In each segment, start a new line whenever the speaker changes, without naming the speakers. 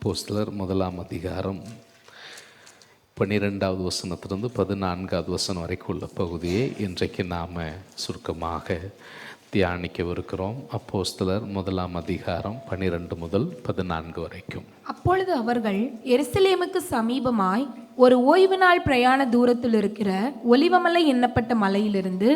அப்போஸ்தலர் 1 12வது வசனத்திலிருந்து 14வது வசனம் வரைக்கும் உள்ள பகுதியை இன்றைக்கு நாம் சுருக்கமாக தியானிக்கவிருக்கிறோம். அப்போஸ்தலர் 1 முதல் 14 வரைக்கும்.
அப்பொழுது அவர்கள் எருசலேமுக்கு சமீபமாய் ஒரு ஓய்வு நாள் பிரயாண தூரத்தில் இருக்கிற ஒலிவமலை எண்ணப்பட்ட மலையிலிருந்து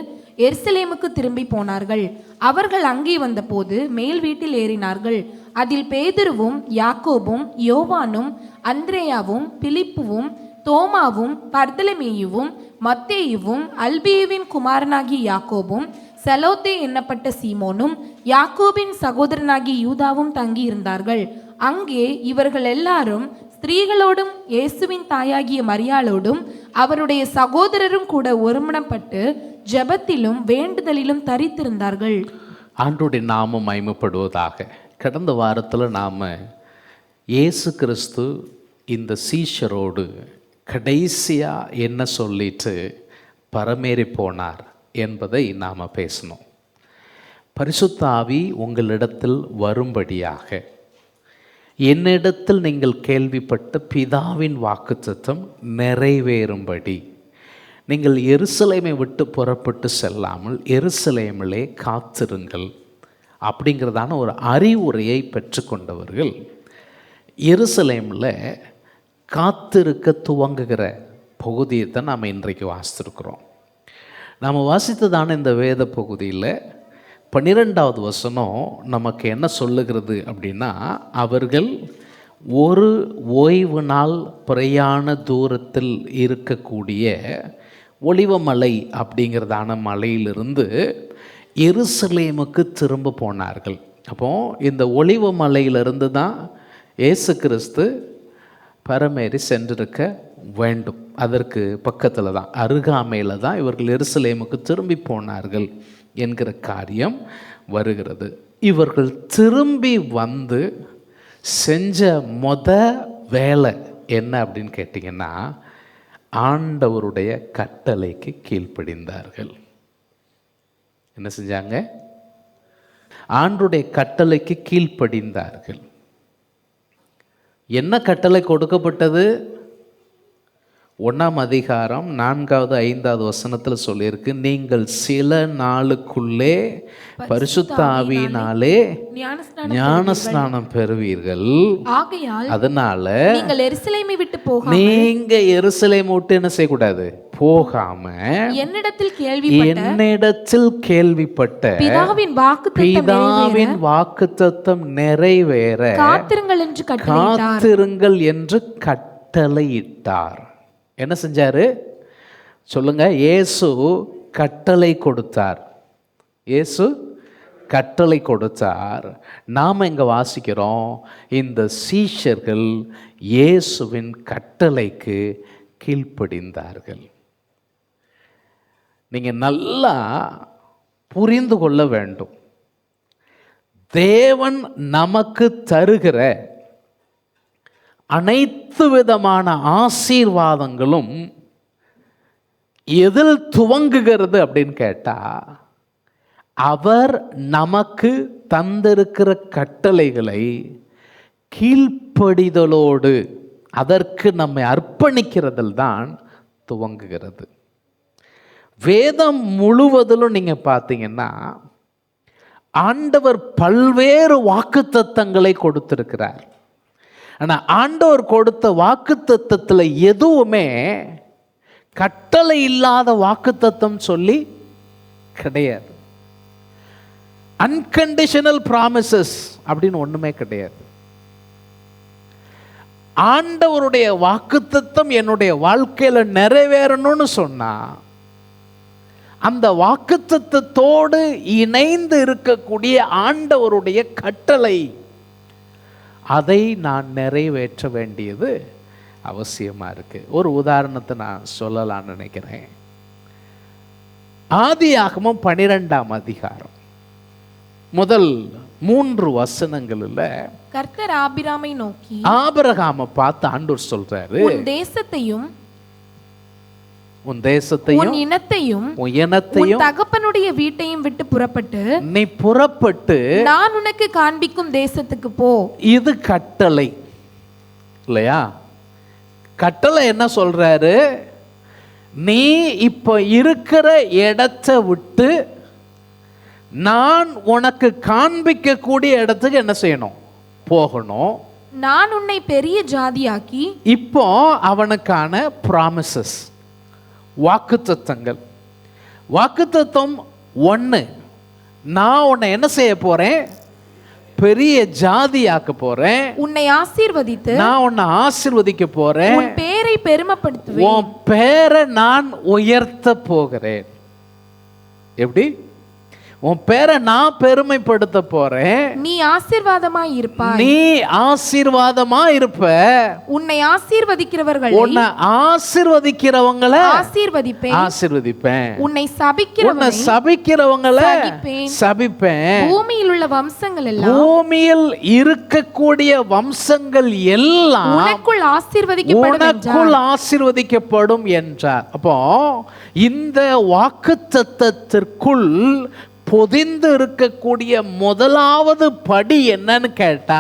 எருசலேமுக்கு திரும்பி போனார்கள். அவர்கள் அங்கே வந்தபோது மேல் வீட்டில் ஏறினார்கள். அதில் பேதுருவும் யாக்கோபும் யோவானும் அந்திரேயாவும் பிலிப்புவும் தோமாவும் பர்தலமேயுவும் மத்தேயுவும் அல்பியுவின் குமாரனாகி யாக்கோபும் செலோத்தே எண்ணப்பட்ட சீமோனும் யாக்கோபின் சகோதரனாகி யூதாவும் தங்கியிருந்தார்கள். அங்கே இவர்கள் எல்லாரும் ஸ்திரீகளோடும் இயேசுவின் தாயாகிய மரியாளோடும் அவருடைய சகோதரரும் கூட ஒருமனப்பட்டு ஜெபத்திலும் வேண்டுதலிலும் தரித்திருந்தார்கள்.
ஆண்டவருடைய நாமம் மகிமைப்படுவதாக. கடந்த வாரத்தில் நாம் இயேசு கிறிஸ்து இந்த சீஷரோடு கடைசியாக என்ன சொல்லிட்டு பரமேறி போனார் என்பதை நாம் பேசணும். பரிசுத்த ஆவி உங்களிடத்தில் வரும்படியாக என்னிடத்தில் நீங்கள் கேள்விப்பட்ட பிதாவின் வாக்குத்தத்தம் நிறைவேறும்படி நீங்கள் எருசலேமை விட்டு புறப்பட்டு செல்லாமல் எருசலேமிலே காத்திருங்கள் அப்படிங்கிறதான ஒரு அறிவுரையை பெற்றுக்கொண்டவர்கள் எருசலேமில் காத்திருக்க துவங்குகிற பகுதியை தான் நாம் இன்றைக்கு வாசித்திருக்கிறோம். நாம் வாசித்ததான இந்த வேத பகுதியில் 12வது வசனம் நமக்கு என்ன சொல்லுகிறது அப்படின்னா, அவர்கள் ஒரு ஓய்வு நாள் பிரயாண தூரத்தில் இருக்கக்கூடிய ஒலிவமலை அப்படிங்கிறதான மலையிலிருந்து எருசலேமுக்கு திரும்ப போனார்கள். அப்போது இந்த ஒலிவமலையிலிருந்து தான் இயேசு கிறிஸ்து பரமேறி சென்றிருக்க வேண்டும். அதற்கு பக்கத்தில் தான், அருகாமையில் தான் இவர்கள் எருசலேமுக்கு திரும்பி போனார்கள் என்கிற காரியம் வருகிறது. இவர்கள் திரும்பி வந்து செஞ்ச வேலை என்ன அப்படின்னு கேட்டிங்கன்னா, ஆண்டவருடைய கட்டளைக்கு கீழ்ப்படிந்தார்கள். என்ன செஞ்சாங்க? ஆண்டவருடைய கட்டளைக்கு கீழ்ப்படிந்தார்கள். என்ன கட்டளை கொடுக்கப்பட்டது? 1 4வது 5வது வசனத்தில் சொல்லியிருக்கு, நீங்கள் சில நாளுக்குள்ளே பரிசுத்த ஆவியினாலே ஞானஸ்நானம் பெறுவீர்கள். அதனால
எருசலேமை விட்டு
நீங்க எருசலேமை விட்டு என்ன செய்யக்கூடாது? போகாம என்னிடத்தில் கேள்விப்பட்ட பிதாவின் வாக்குத்தத்தம் நிறைவேற காத்திருங்கள் என்று கட்டளையிட்டார். என்ன செஞ்சாரு சொல்லுங்க? இயேசு கட்டளை கொடுத்தார். இயேசு கட்டளை கொடுத்தார். நாம் இங்கே வாசிக்கிறோம், இந்த சீஷர்கள் இயேசுவின் கட்டளைக்கு கீழ்ப்படிந்தார்கள். நீங்கள் நல்லா புரிந்து கொள்ள வேண்டும், தேவன் நமக்கு தருகிற அனைத்து விதமான ஆசீர்வாதங்களும் எதில் துவங்குகிறது அப்படின்னு கேட்டால், அவர் நமக்கு தந்திருக்கிற கட்டளைகளை கீழ்ப்படிதலோடு அதற்கு நம்மை அர்ப்பணிக்கிறதில் தான் துவங்குகிறது. வேதம் முழுவதிலும் நீங்கள் பார்த்தீங்கன்னா, ஆண்டவர் பல்வேறு வாக்குத்தத்தங்களை கொடுத்திருக்கிறார். ஆனால் ஆண்டவர் கொடுத்த வாக்குத்தத்தத்தில் எதுவுமே கட்டளை இல்லாத வாக்குத்தத்தம் சொல்லி கிடையாது. அன்கண்டிஷனல் ப்ராமிசஸ் அப்படின்னு ஒன்றுமே கிடையாது. ஆண்டவருடைய வாக்குத்தத்தம் என்னுடைய வாழ்க்கையில் நிறைவேறணும்னு சொன்னால், அந்த வாக்குத்தத்தத்தோடு இணைந்து இருக்கக்கூடிய ஆண்டவருடைய கட்டளை, அதை நான் நிறைவேற்ற வேண்டியது அவசியமாக இருக்குது. ஒரு உதாரணத்தை நான் சொல்லலான்னு நினைக்கிறேன். ஆதியாகமம் 12ஆம் அதிகாரம் முதல் 3 வசனங்களில்
கர்த்தர் ஆபிராமை நோக்கி,
ஆபிரகாமை பார்த்து ஆண்டவர் சொல்றாரு,
உன் தேசத்தையும்
உன் தேசத்தையும்
உன் இனத்தையும்
உன்
தகப்பனுடைய வீட்டையும் விட்டு புறப்பட்டு
நீ புறப்பட்டு
நான் உனக்கு காண்பிக்கும் தேசத்துக்கு போ.
இது கட்டளை. இல்லையா? கட்டளை என்ன சொல்றாரு? நீ இப்போ இருக்கிற இடத்தை விட்டு நான் உனக்கு காண்பிக்கக்கூடிய இடத்துக்கு என்ன செய்யணும்? போகணும்.
நான் உன்னை பெரிய ஜாதியாக்கி.
இப்போ அவனுக்கான ப்ராமிசஸ், வாக்குத்தத்தங்கள். வாக்குத்தத்தம் 1, நான் உன்னை என்ன செய்ய போறேன்? பெரிய ஜாதியாக்க போறேன்.
உன்னை ஆசீர்வதித்து
நான் உன்னை ஆசீர்வதிக்க போறேன்.
உன் பேரை பெருமைப்படுத்துவேன்.
உன் பேரை நான் உயர்த்த போகிறேன். எப்படி? உன் பேரை நான் பெருமைப்படுத்த போறேன்.
நீ ஆசீர்வாதமாய் இருப்பாய்.
நீ ஆசீர்வாதமா இருப்ப.
உன்னை ஆசீர்வதிக்கிறவர்களை,
உன்னை ஆசீர்வதிக்கிறவங்களை
ஆசீர்வதிப்பேன்.
ஆசீர்வதிப்பேன்.
உன்னை சபிக்கிறவங்களை
சபிப்பேன்.
பூமியில் உள்ள வம்சங்கள் எல்லாம்,
பூமியில் இருக்கக்கூடிய வம்சங்கள் எல்லாம்
உனக்குள்
ஆசீர்வதிக்கப்படும் என்றார். அப்போ இந்த வாக்குத்தத்தத்திற்குள் பொதிந்து இருக்கக்கூடிய முதலாவது படி என்னன்னு கேட்டா,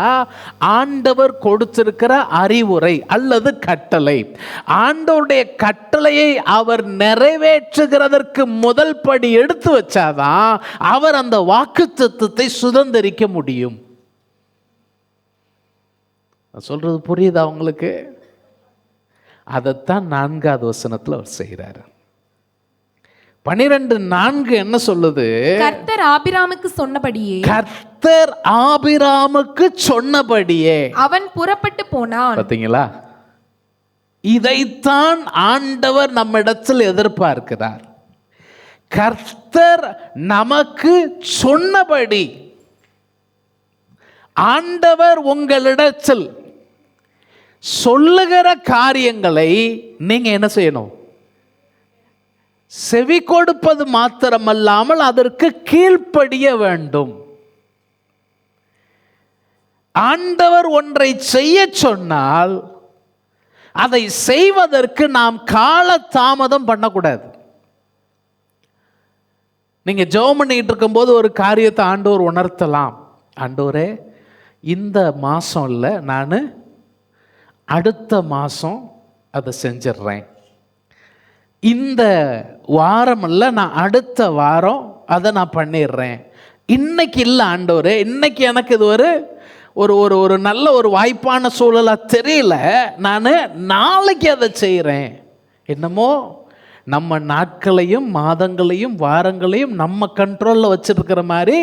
ஆண்டவர் கொடுத்திருக்கிற அறிவுரை அல்லது கட்டளை. ஆண்டவருடைய கட்டளையை அவர் நிறைவேற்றுகிறதற்கு முதல் படி எடுத்து வச்சாதான் அவர் அந்த வாக்குத்தத்தத்தை சுதந்திரிக்க முடியும். சொல்றது புரியுதா உங்களுக்கு? அதைத்தான் 4வது வசனத்தில் அவர் செய்கிறார். 12:4 என்ன சொல்லுது?
கர்த்தர் ஆபிராமுக்கு சொன்னபடியே,
கர்த்தர் ஆபிராமுக்கு சொன்னபடியே
அவன் புறப்பட்டு போனான்.
பார்த்தீங்களா? இதைத்தான் ஆண்டவர் நம்மிடத்தில் எதிர்பார்க்கிறார். கர்த்தர் நமக்கு சொன்னபடி. ஆண்டவர் உங்களிடத்தில் சொல்லுகிற காரியங்களை நீங்க என்ன செய்யணும்? செவி கொடுப்பது மாத்திரமல்லாமல் அதற்கு கீழ்ப்படிய வேண்டும். ஆண்டவர் ஒன்றை செய்ய சொன்னால் அதை செய்வதற்கு நாம் கால தாமதம் பண்ணக்கூடாது. நீங்க ஜெபம் பண்ணிட்டு இருக்கும்போது ஒரு காரியத்தை ஆண்டவர் உணர்த்தலாம். ஆண்டவரே, இந்த மாதம் இல்லை, நான் அடுத்த மாதம் அதை செஞ்சிடுறேன். இந்த வாரம் இல்லை, நான் அடுத்த வாரம் அதை நான் பண்ணிடுறேன். இன்னைக்கு இல்லை ஆண்டவரே, இன்னைக்கு எனக்கு இது ஒரு ஒரு ஒரு நல்ல ஒரு வாய்ப்பான சூழலாக தெரியல, நான் நாளைக்கு அதை செய்கிறேன். என்னமோ நம்ம நாட்களையும் மாதங்களையும் வாரங்களையும் நம்ம கண்ட்ரோலில் வச்சுருக்கிற மாதிரி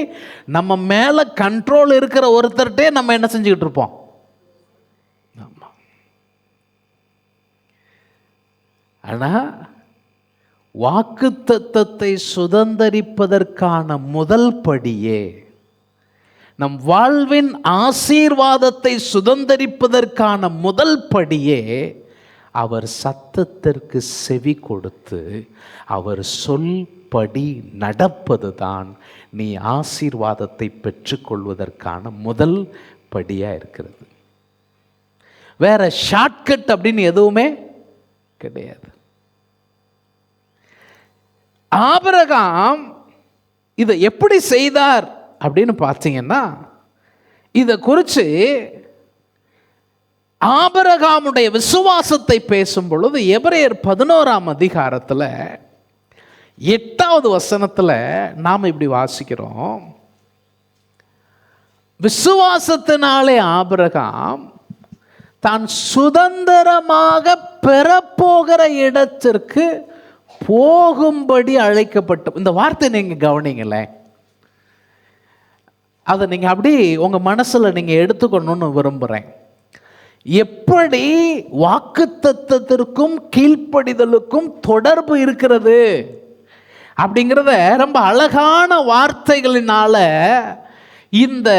நம்ம மேலே கண்ட்ரோல் இருக்கிற ஒருத்தர்கிட்டே நம்ம என்ன செஞ்சுக்கிட்டு இருப்போம். ஆமாம். ஆனால் வாக்குத்தத்தத்தை சுதந்தரிப்பதற்கான முதல் படியே, நம் வாழ்வின் ஆசீர்வாதத்தை சுதந்தரிப்பதற்கான முதல் படியே, அவர் சத்தத்திற்கு செவி கொடுத்து அவர் சொல்படி நடப்பதுதான் நீ ஆசீர்வாதத்தை பெற்றுக்கொள்வதற்கான முதல் படியாக இருக்கிறது. வேற ஷார்ட்கட் அப்படின்னு எதுவுமே கிடையாது. ஆபிரகாம் இதை எப்படி செய்தார் அப்படின்னு பார்த்தீங்கன்னா, இதை குறித்து ஆபிரகாமுடைய விசுவாசத்தை பேசும் பொழுது எபிரேயர் 11ஆம் அதிகாரத்தில் 8வது வசனத்தில் நாம் இப்படி வாசிக்கிறோம். விசுவாசத்தினாலே ஆபிரகாம் தான் சுதந்திரமாக பெறப்போகிற இடத்திற்கு போகும்படி அழைக்கப்பட்ட. இந்த வார்த்தை நீங்க கவனிங்களேன், அதை நீங்க அப்படி உங்க மனசுல நீங்க எடுத்துக்கணும்னு விரும்புறேன். எப்படி வாக்குத்தத்தத்திற்கும் கீழ்ப்படிதலுக்கும் தொடர்பு இருக்கிறது அப்படிங்கிறத ரொம்ப அழகான வார்த்தைகளினால இந்த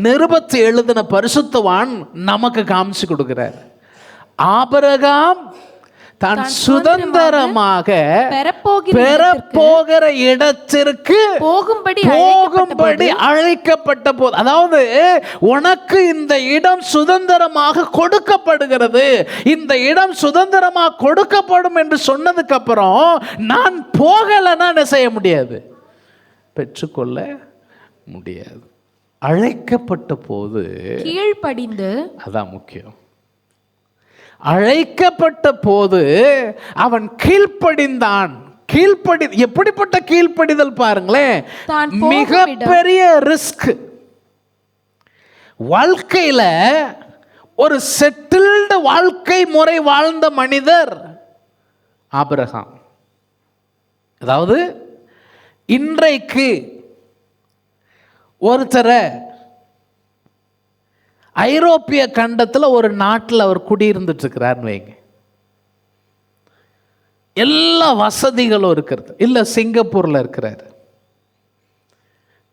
நிருபத்தை எழுதின பரிசுத்தவான் நமக்கு காமிச்சு கொடுக்கிறார். ஆபிரகாம் தான் சுதந்திரமாக பெறப்போகிற இடத்திற்கு போகும்படி அழைக்கப்பட்ட போது, அதாவது உனக்கு இந்த இடம் சுதந்திரமாக கொடுக்கப்படுகிறது, இந்த இடம் சுதந்திரமாக கொடுக்கப்படும் என்று சொன்னதுக்கு அப்புறம் நான் போகலைன்னா என்ன செய்ய முடியாது? பெற்றுக்கொள்ள முடியாது. அழைக்கப்பட்ட போது
கீழ்ப்படிந்து,
அதான் முக்கியம். அழைக்கப்பட்ட போது அவன் கீழ்ப்படிந்தான். எப்படிப்பட்ட கீழ்ப்படிதல் பாருங்களேன், மிகப்பெரிய ரிஸ்க். வாழ்க்கையில ஒரு செட்டில்டு வாழ்க்கை முறை வாழ்ந்த மனிதர் ஆபிரகாம். அதாவது இன்றைக்கு ஒருத்தரை ஐரோப்பிய கண்டத்தில் ஒரு நாட்டில் அவர் குடியிருந்துட்டு இருக்கிறார்னு வைங்க, எல்லா வசதிகளும் இருக்கிறது. இல்லை சிங்கப்பூரில் இருக்கிறார்,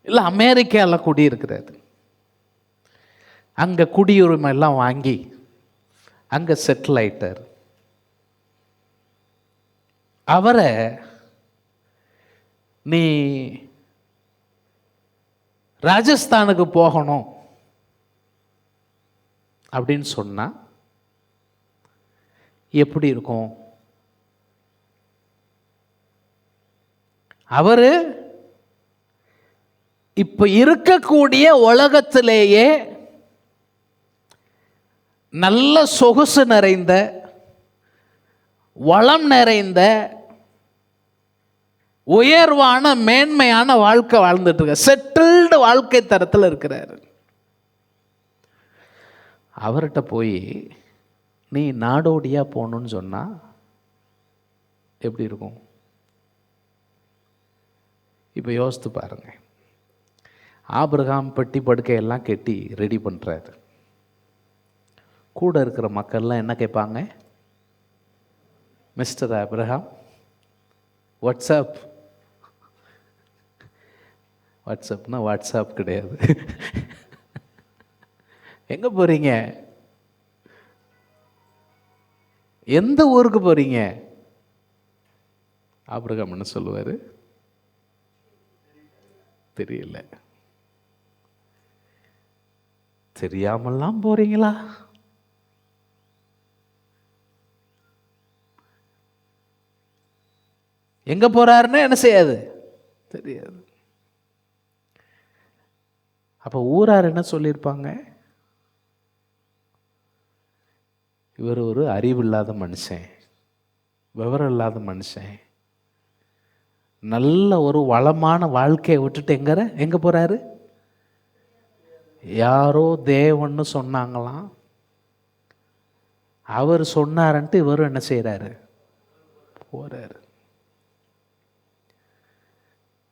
இல்லை அமெரிக்காவில் குடியிருக்கிறார். அங்கே குடியுரிமை எல்லாம் வாங்கி அங்கே செட்டில் ஆயிட்டார். அவரை நீ ராஜஸ்தானுக்கு போகணும் அப்படின்னு சொன்னா எப்படி இருக்கும்? அவரு இப்ப இருக்கக்கூடிய உலகத்திலேயே நல்ல சொகுசு நிறைந்த, வளம் நிறைந்த, உயர்வான மேன்மையான வாழ்க்கை வாழ்ந்துட்டு இருக்க, செட்டில்டு வாழ்க்கை தரத்தில் இருக்கிறார். அவர்கிட்ட போய் நீ நாடோடியா போகணும்னு சொன்னா எப்படி இருக்கும்? இப்போ யோசித்து பாருங்க. ஆபிரகாம் பெட்டி படுக்கையெல்லாம் கட்டி ரெடி பண்ணுறாரு. கூட இருக்கிற மக்கள்லாம் என்ன கேட்பாங்க? Mister Abraham, what's up. வாட்ஸ்அப்னா வாட்ஸ்அப் கிடையாது. எங்கே போகிறீங்க? எந்த ஊருக்கு போகிறீங்க? ஆபிரகாம் என்ன சொல்லுவார்? தெரியல. தெரியாமல்லாம் போறீங்களா? எங்க போறாருன்னு என்ன செய்யாது, தெரியாது. அப்ப ஊரார் என்ன சொல்லியிருப்பாங்க? இவர் ஒரு அறிவில்லாத மனுஷன், விவரம் இல்லாத மனுஷன், நல்ல ஒரு வளமான வாழ்க்கையை விட்டுட்டு எங்க போறாரு? யாரோ தேவன்னு சொன்னாங்களாம், அவர் சொன்னாரன்ட்டு இவரும் என்ன செய்யறாரு? போறாரு.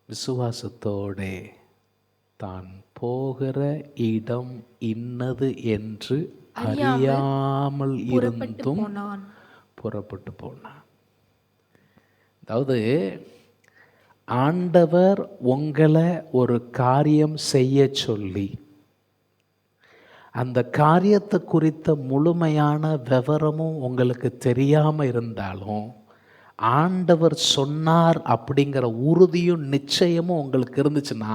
விசுவாசத்தோட தான் போகிற இடம் இன்னது என்று அறியாமல் இருந்தும் புறப்பட்டு போனான். அதாவது ஆண்டவர் உங்களை ஒரு காரியம் செய்ய சொல்லி அந்த காரியத்தை குறித்த முழுமையான விவரமும் உங்களுக்கு தெரியாமல் இருந்தாலும் ஆண்டவர் சொன்னார் அப்படிங்கிற உறுதியும் நிச்சயமும் உங்களுக்கு இருந்துச்சுன்னா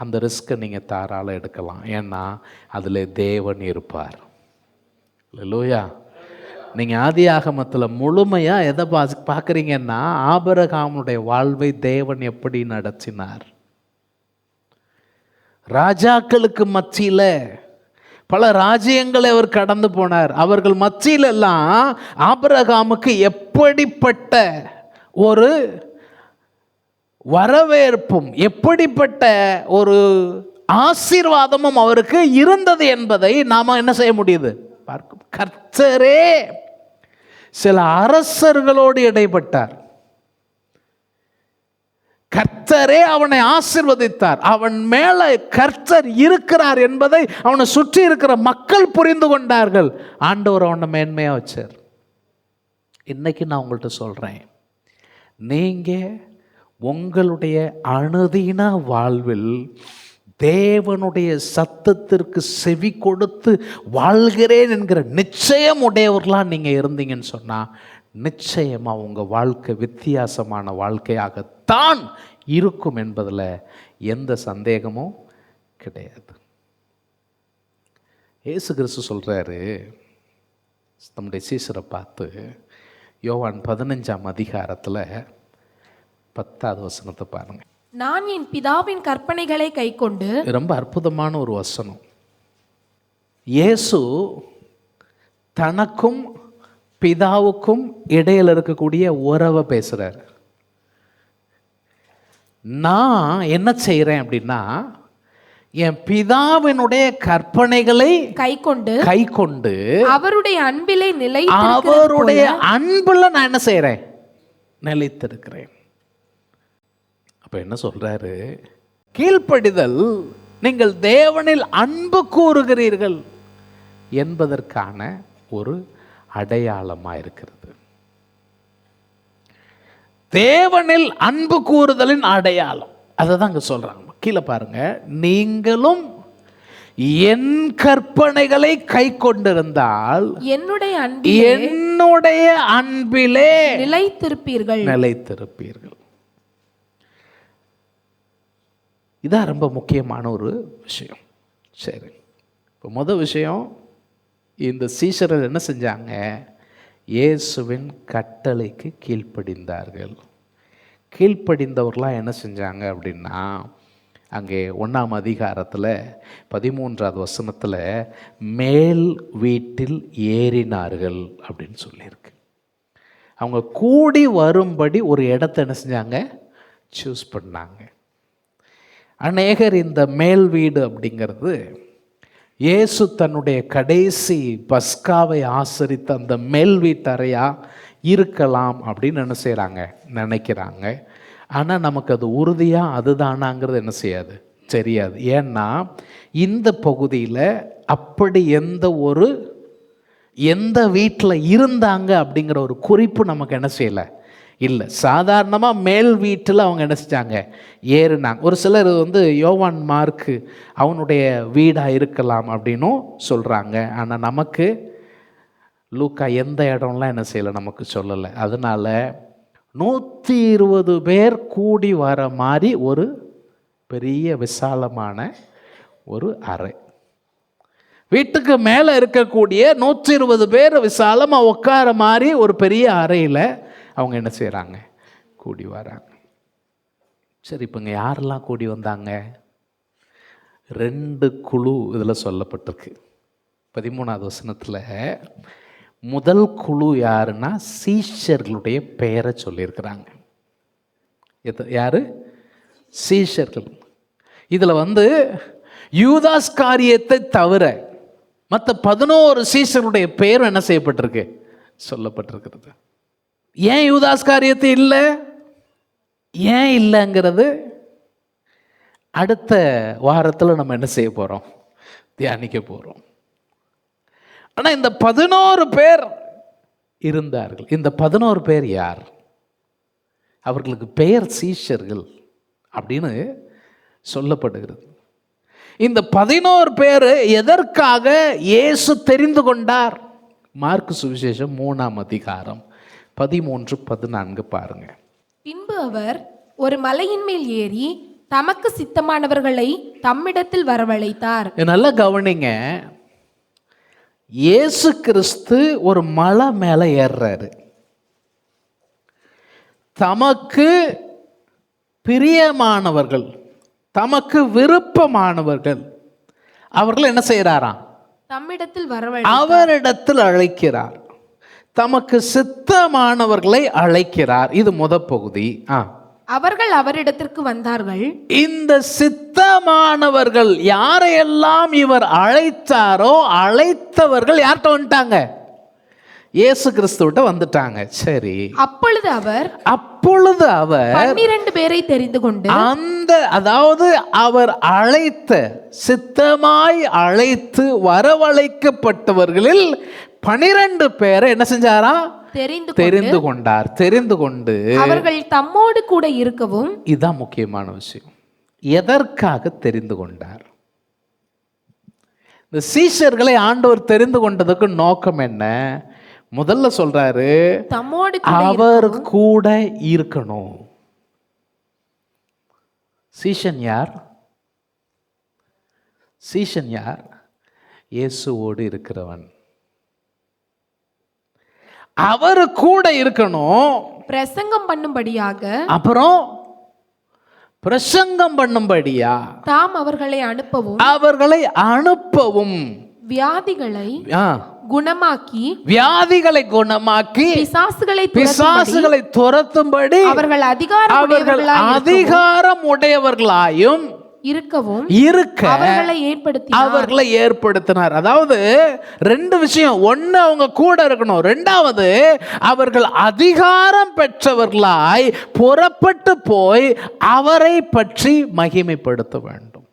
அந்த ரிஸ்கை நீங்கள் தாராளம் எடுக்கலாம். ஏன்னா அதில் தேவன் இருப்பார். அல்லேலூயா. நீங்கள் ஆதியாகமத்தில் முழுமையாக எதை பார்க்குறீங்கன்னா ஆபிரகாமுடைய வாழ்வை தேவன் எப்படி நடத்தினார். ராஜாக்களுக்கு மத்தியில் பல ராஜ்யங்களை அவர் கடந்து போனார். அவர்கள் மத்தியில் எல்லாம் ஆபிரகாமுக்கு எப்படிப்பட்ட ஒரு வரவேற்பும் எப்படிப்பட்ட ஒரு ஆசீர்வாதமும் அவருக்கு இருந்தது என்பதை நாம என்ன செய்ய முடியுது? பார்க்க. கர்த்தரே சில அரசர்களோடு இடைப்பட்டார். கர்த்தரே அவனை ஆசீர்வதித்தார். அவன் மேல கர்த்தர் இருக்கிறார் என்பதை அவனை சுற்றி இருக்கிற மக்கள் புரிந்து கொண்டார்கள். ஆண்டவர் அவனை மேன்மையா வச்சார். இன்னைக்கு நான் உங்கள்கிட்ட சொல்றேன், நீங்க உங்களுடைய அனுதின வாழ்வில் தேவனுடைய சத்தத்திற்கு செவி கொடுத்து வாழ்கிறேன் என்கிற நிச்சயம் உடையவர்களாக நீங்கள் இருந்தீங்கன்னு சொன்னால் நிச்சயமாக உங்கள் வாழ்க்கை வித்தியாசமான வாழ்க்கையாகத்தான் இருக்கும் என்பதில் எந்த சந்தேகமும் கிடையாது. இயேசு கிறிஸ்து சொல்கிறாரு நம்முடைய சீசரை பார்த்து, யோவான் 15ஆம் அதிகாரத்தில் 10வது வசனத்தை பாருங்கள்.
நான் என் பிதாவின் கற்பனைகளை கைக்கொண்டு.
ரொம்ப அற்புதமான ஒரு வசனம். இயேசு தனக்கும் பிதாவுக்கும் இடையில இருக்கக்கூடிய உறவை பேசுறாரு. நான் என்ன செய்கிறேன் அப்படின்னா, என் பிதாவினுடைய கற்பனைகளை கை கொண்டு
அவருடைய அன்பிலே
அவருடைய அன்புல நான் என்ன செய்கிறேன், நிலைத்திருக்கிறேன். அப்ப என்ன சொல்றாரு, கீழ்ப்படிதல் நீங்கள் தேவனில் அன்பு கூறுகிறீர்கள் என்பதற்கான ஒரு அடையாளமாக இருக்கிறது. தேவனில் அன்பு கூறுதலின் அடையாளம் அதை தான் அங்கே சொல்றாங்க. கீழே பாருங்க, நீங்களும் என் கற்பனைகளை கை கொண்டிருந்தால் என்னுடைய அன்பிலே நிலைத்திருப்பீர்கள். இதான் ரொம்ப முக்கியமான ஒரு விஷயம். சரி, இப்போ முதல் விஷயம், இந்த சீஷர்கள் என்ன செஞ்சாங்க, இயேசுவின் கட்டளைக்கு கீழ்ப்படிந்தார்கள். கீழ்ப்படிந்தவர்களாக என்ன செஞ்சாங்க அப்படின்னா, அங்கே 1ஆம் அதிகாரத்தில் 13வது வசனத்தில் மேல் வீட்டில் ஏறினார்கள் அப்படின்னு சொல்லியிருக்கு. அவங்க கூடி வரும்படி ஒரு இடத்த என்ன செஞ்சாங்க, சூஸ் பண்ணாங்க. அநேகர் இந்த மேல் வீடு அப்படிங்கிறது இயேசு தன்னுடைய கடைசி பஸ்காவை ஆசரித்த அந்த மேல் வீட்டறையா இருக்கலாம் அப்படின்னு என்ன செய்கிறாங்க, நினைக்கிறாங்க. ஆனால் நமக்கு அது உறுதியாக அதுதானாங்கிறது என்ன செய்யாது, தெரியாது. ஏன்னா இந்த பகுதியில் அப்படி எந்த வீட்டில் இருந்தாங்க அப்படிங்கிற ஒரு குறிப்பு நமக்கு என்ன செய்யலை, இல்லை. சாதாரணமாக மேல் வீட்டில் அவங்க என்ன செஞ்சாங்க, ஏறினாங்க. ஒரு சிலர் யோவான் மார்க்கு அவனுடைய வீடாக இருக்கலாம் அப்படின்னும் சொல்கிறாங்க. ஆனால் நமக்கு லூக்கா எந்த இடம்லாம் என்ன செய்யலை, நமக்கு சொல்லலை. அதனால் 120 பேர் கூடி வர மாதிரி ஒரு பெரிய விசாலமான ஒரு அறை, வீட்டுக்கு மேலே இருக்கக்கூடிய 120 பேர் விசாலமாக உட்கார மாதிரி ஒரு பெரிய அறையில் அவங்க என்ன செய்கிறாங்க, கூடி வராங்க. சரி, இப்போ இங்கே யாரெல்லாம் கூடி வந்தாங்க, 2 குழு இதில் சொல்லப்பட்டிருக்கு. 13வது வசனத்தில் முதல் குழு யாருன்னா சீஷர்களுடைய பெயரை சொல்லியிருக்கிறாங்க. யாரு? சீஷர்கள். இதில் யூதாஸ் காரியத்தை தவிர மற்ற 11 சீஷர்களுடைய பெயரும் என்ன செய்யப்பட்டிருக்கு, சொல்லப்பட்டிருக்கிறது. ஏன் யூதாஸ் காரியத்தை இல்லை, ஏன் இல்லைங்கிறது அடுத்த வாரத்தில் நம்ம என்ன செய்ய போகிறோம், தியானிக்க போகிறோம். ஆனால் இந்த 11 பேர் இருந்தார்கள். இந்த 11 பேர் யார்? அவர்களுக்கு பெயர் சீஷர்கள் அப்படின்னு சொல்லப்படுகிறது. இந்த 11 பேர் எதற்காக இயேசு தெரிந்து கொண்டார்? மார்க்கு சுவிசேஷம் 3ஆம் அதிகாரம் 13-14 பாருங்க.
பின்பு அவர் ஒரு மலையின் மேல் ஏறி தமக்கு சித்தமானவர்களை தம்மிடத்தில் வரவழைத்தார்.
நல்லா கவனிங்க, இயேசு கிறிஸ்து ஒரு மலை மேலே ஏறுறாரு. தமக்கு பிரியமானவர்கள், தமக்கு விருப்பமானவர்கள், அவர்கள் என்ன செய்யறாராம்,
தம்மிடத்தில்
அவரிடத்தில் அழைக்கிறார். தமக்கு சித்தமானவர்களை அழைக்கிறார். இது முதல் பகுதி.
அவர்கள் அவரிடத்திற்கு வந்தார்கள்.
இந்த சித்தமானவர்கள் யாரையெல்லாம் இவர் அழைத்தாரோ அழைத்தவர்கள் யார்கிட்ட வந்துட்டாங்க, இயேசு கிறிஸ்துவிட்ட வந்துட்டாங்க. சரி, அப்பொழுது அவர்
12 பேரை தெரிந்து கொண்டு
அதாவது அவர் அழைத்த, சித்தமாய் அழைத்து வரவழைக்கப்பட்டவர்களில் 12 பேரை என்ன செஞ்சாரா, தெரிந்து கொண்டார். தெரிந்து கொண்டு
அவர்கள் தம்மோடு கூட இருக்கவும்.
இதுதான் முக்கியமான விஷயம். எதற்காக தெரிந்து கொண்டார்? இந்த சீஷர்களை ஆண்டவர் தெரிந்து கொண்டதுக்கு நோக்கம் என்ன? முதல்ல சொல்றாரு,
தம்மோடு
அவர் கூட இருக்கணும். சீஷன் யார்? சீஷன் யார்? இயேசுவோடு இருக்கிறவன். அவர் கூட இருக்கணும்,
பிரசங்கம் பண்ணும்படியாக.
அப்புறம் பிரசங்கம் பண்ணும்படியா
தாம் அவர்களை அனுப்பவும்
வியாதிகளை
குணமாக்கி
வியாதிகளை குணமாக்கி பிசாசுகளை துரத்தும்படி
அவர்கள்
அதிகாரம் உடையவர்களாயும் இருக்க அவர்களை ஏற்படுத்தினார். அதாவது ரெண்டு விஷயம். ஒன்னு, அவங்க கூட இருக்கணும். ரெண்டாவது, அவர்கள் அதிகாரம் பெற்றவர்களாய் புறப்பட்டு போய் அவரை பற்றி மகிமைப்படுத்த வேண்டும்.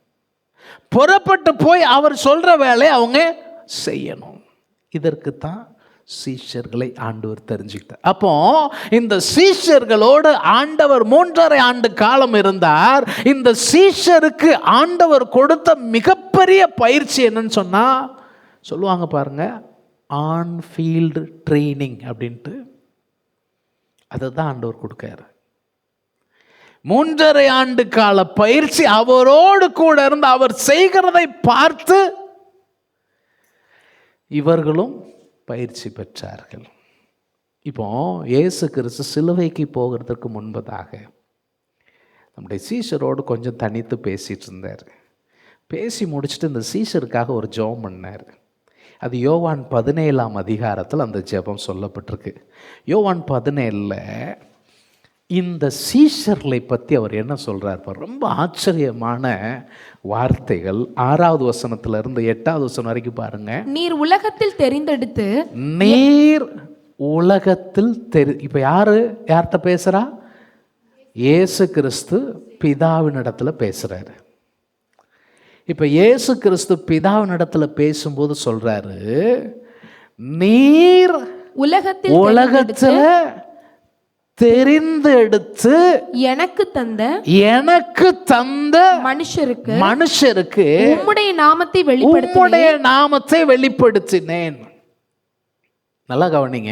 புறப்பட்டு போய் அவர் சொல்ற வேலையை அவங்க செய்யணும். இதற்குத்தான் சீஷர்களை ஆண்டவர் தெரிஞ்சுக்கிட்டார். அப்போ இந்த சீஷர்களோடு ஆண்டவர் 3.5 ஆண்டு காலம் இருந்தார். இந்த சீஷருக்கு ஆண்டவர் கொடுத்த மிகப்பெரிய பயிற்சி என்னன்னு சொன்னா, சொல்லுவாங்க பாருங்க, ஆன் ஃபீல்டு ட்ரைனிங் அப்படின்ட்டு. அதுதான் ஆண்டவர் கொடுக்காரு. 3.5 ஆண்டு கால பயிற்சி. அவரோடு கூட இருந்து அவர் செய்கிறதை பார்த்து இவர்களும் பயிற்சி பெற்றார்கள். இப்போ இயேசு கிறிஸ்து சிலுவைக்கு போகிறதுக்கு முன்பதாக நம்முடைய சீஷரோடு கொஞ்சம் தனித்து பேசிட்டு இருந்தார். பேசி முடிச்சுட்டு இந்த சீஷருக்காக ஒரு ஜெபம் பண்ணார். அது யோவான் 17ஆம் அதிகாரத்தில் அந்த ஜெபம் சொல்லப்பட்டிருக்கு. யோவான் 17 இந்த சீஷர்களை பற்றி அவர் என்ன சொல்கிறார்? ரொம்ப ஆச்சரியமான வார்த்தைகள். 6வது வசனத்திலிருந்து 8வது வசனம் வரைக்கும் பாருங்க.
நீர் உலகத்தில் தெரிந்தெடுத்து
இப்போ யார்கிட்ட பேசுகிறா? இயேசு கிறிஸ்து பிதாவினிடத்தில் பேசுகிறாரு. இப்போ இயேசு கிறிஸ்து பிதாவினிடத்தில் பேசும்போது சொல்கிறாரு, நீர் உலகத்தில் தெரிந்தெடுத்து எனக்கு தந்த மனுஷருக்கு உம்முடைய நாமத்தை வெளிப்படுத்தினேன். நல்லா கவனிங்க.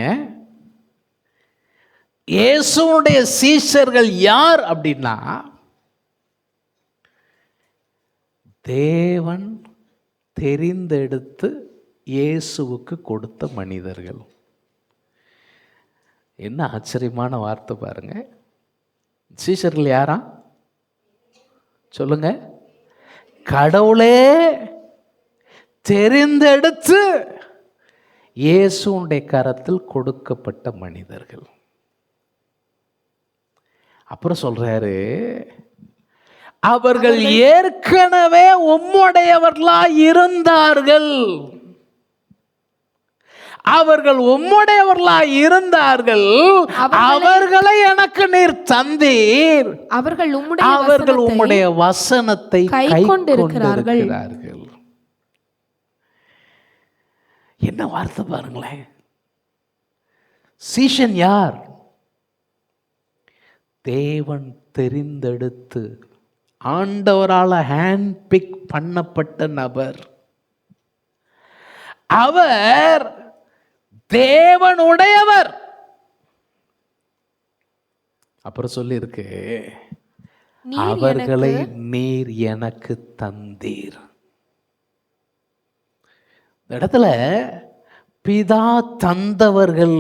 இயேசுவுடைய சீஷர்கள் யார் அப்படின்னா, தேவன் தெரிந்தெடுத்து இயேசுவுக்கு கொடுத்த மனிதர்கள். என்ன ஆச்சரியமான வார்த்தை பாருங்க. சீஷர்கள் யாரா சொல்லுங்க? கடவுளே தெரிந்தெடுத்து இயேசுவுடைய கரத்தில் கொடுக்கப்பட்ட மனிதர்கள். அப்புறம் சொல்றாரு, அவர்கள் ஏற்கனவே உம்முடையவர்களாய் இருந்தார்கள். அவர்கள் உம்முடையவர்களாய் இருந்தார்கள். அவர்களை எனக்கு நீர் தந்தீர். அவர்கள் உம்முடைய வசனத்தை கைக்கொண்டிருக்கிறார்கள். என்ன வார்த்தை பாருங்களேன். சீஷன் யார்? தேவன் தெரிந்தெடுத்து ஆண்டவரால் ஹேண்ட் பிக் பண்ணப்பட்ட நபர். அவர் தேவனுடையவர். அப்புறம் சொல்லி இருக்கு, அவர்களை நீர் எனக்கு தந்தீர். இந்த இடத்துல பிதா தந்தவர்கள்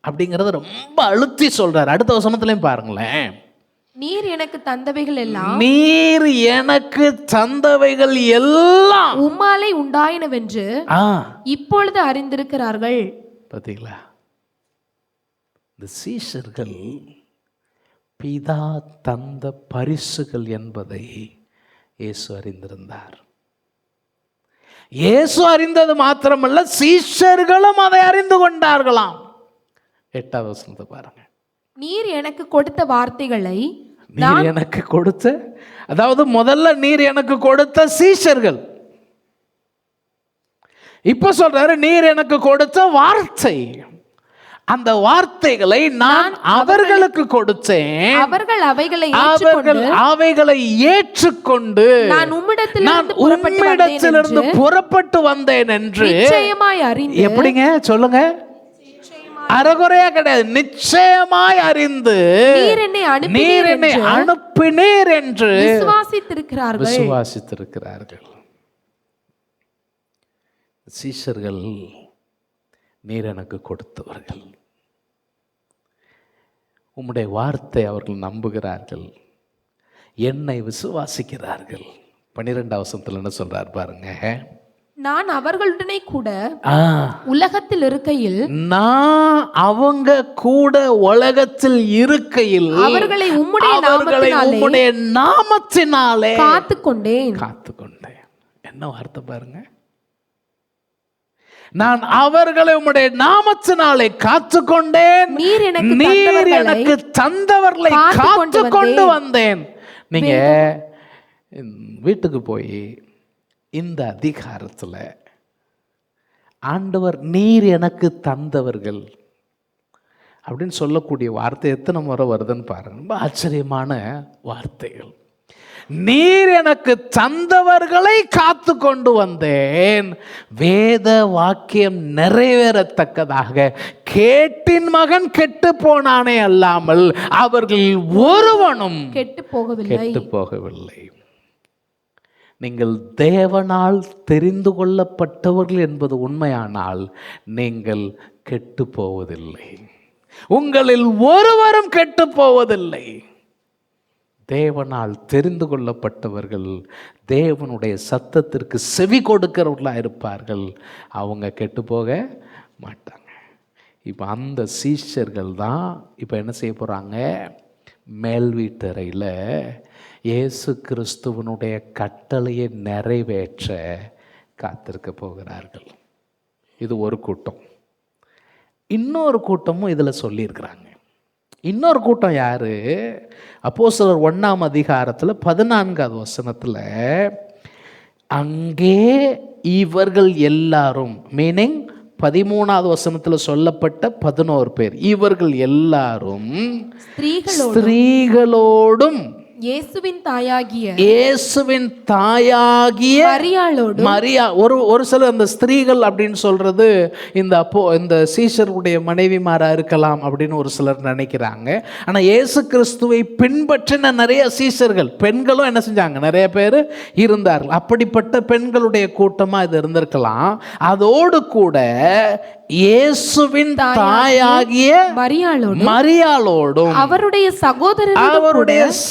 அப்படிங்கறத ரொம்ப அழுத்தி சொல்றார். அடுத்த வசனத்திலையும் பாருங்களேன்.
நீர் எனக்கு தந்தவைகள் எல்லாம் உம்மாலே உண்டாயினவென்று இப்பொழுது அறிந்திருக்கிறார்கள்.
பார்த்தீங்களா? இந்த சீஷர்கள் பிதா தந்த பரிசுகள் என்பதை இயேசு அறிந்திருந்தார். இயேசு அறிந்தது மாத்திரமல்ல, சீஷர்களும் அதை அறிந்து கொண்டார்களாம். 8வது வசனத்தை பாருங்க.
நீர் எனக்கு கொடுத்த வார்த்தைகளை,
நீர் எனக்கு கொடுத்த, அதாவது முதல்ல நீர் எனக்கு கொடுத்த சீஷர்கள். இப்ப சொல்றாரு, நீர் எனக்கு கொடுத்த வார்த்தை. அந்த வார்த்தைகளை நான் அவர்களுக்கு கொடுத்தேன். அவர்கள் அவைகளை ஏற்றுக்கொண்டு நான் உம்மிடத்திலிருந்து புறப்பட்டு வந்தேன் என்று எப்படிங்க சொல்லுங்க? அறகுறையா கிடையாது, நிச்சயமாய் அறிந்து நீர் என்னை அனுப்பினீர் என்று விசுவாசித்திருக்கிறார்கள். சீஷர்கள் நீர் எனக்கு கொடுத்தவர்கள். உம்முடைய வார்த்தை அவர்கள் நம்புகிறார்கள், என்னை விசுவாசிக்கிறார்கள். 12வது வசனத்தில் என்ன சொல்றார் பாருங்க.
நான் அவர்களுடனே கூட
ஆ,
உலகத்தில் இருக்கையில்
நான் அவங்க கூட உலகத்தில் இருக்கையில்
அவர்களை உம்முடைய
அவர்களை
நாமத்தினாலே
உம்முடைய நாமத்தினாலே
காத்துக்கொண்டேன்.
காத்துக்கொண்டேன். என்ன வார்த்தை பாருங்க. நான் அவர்களை உம்முடைய நாமத்தினாலே காத்துக்கொண்டேன்.
நீர் எனக்கு
நீர்
தந்தவர்களை
எனக்கு தந்தவர்களை
காத்துக்கொண்டு
காத்துக்கொண்டு வந்தேன். நீங்க வீட்டுக்கு போய் இந்த அதிகாரத்துல ஆண்டவர் நீர் எனக்கு தந்தவர்கள் அப்படின்னு சொல்லக்கூடிய வார்த்தை எத்தனை முறை வருதுன்னு பாருங்க. ரொம்ப ஆச்சரியமான வார்த்தைகள். நீர் எனக்கு தந்தவர்களை காத்து கொண்டு வந்தேன், வேத வாக்கியம் நிறைவேறத்தக்கதாக. கேட்டின் மகன் கெட்டு போனானே அல்லாமல் அவர்கள் ஒருவனும்
கெட்டு போகவில்லை.
கெட்டு போகவில்லை. நீங்கள் தேவனால் தெரிந்து கொள்ளப்பட்டவர்கள் என்பது உண்மையானால் நீங்கள் கெட்டு போவதில்லை. உங்களில் ஒருவரும் கெட்டு போவதில்லை. தேவனால் தெரிந்து கொள்ளப்பட்டவர்கள் தேவனுடைய சத்தத்திற்கு செவி கொடுக்கிறவர்களாக இருப்பார்கள். அவங்க கெட்டு போக மாட்டாங்க. இப்போ அந்த சீஷர்கள் தான் இப்போ என்ன செய்ய போகிறாங்க? மேல் வீட்டறையில் இயேசு கிறிஸ்துவனுடைய கட்டளையை நிறைவேற்ற காத்திருக்க போகிறார்கள். இது ஒரு கூட்டம். இன்னொரு கூட்டமும் இதில் சொல்லியிருக்கிறாங்க. இன்னொரு கூட்டம் யாரு? அப்போஸ்தலர் 1ஆம் அதிகாரத்தில் 14வது வசனத்தில் அங்கே இவர்கள் எல்லாரும், மீனிங் 13வது வசனத்தில் சொல்லப்பட்ட 11 பேர், இவர்கள் எல்லாரும் ஸ்திரீகளோடும்
இயேசுவின் தாயாகிய
மரியா. ஒரு சிலர் அந்த ஸ்திரீகள் அப்படின்னு சொல்றது இந்த சீஷருடைய மனைவிமாரா இருக்கலாம் அப்படின்னு ஒரு சிலர் நினைக்கிறாங்க. ஆனா இயேசு கிறிஸ்துவை பின்பற்றின நிறைய சீஷர்கள் பெண்களும் என்ன செஞ்சாங்க? நிறைய பேர் இருந்தார்கள். அப்படிப்பட்ட பெண்களுடைய கூட்டமா இது இருந்திருக்கலாம். அதோடு கூட இயேசுவின் தாயாகிய மரியாளோடும் அவருடைய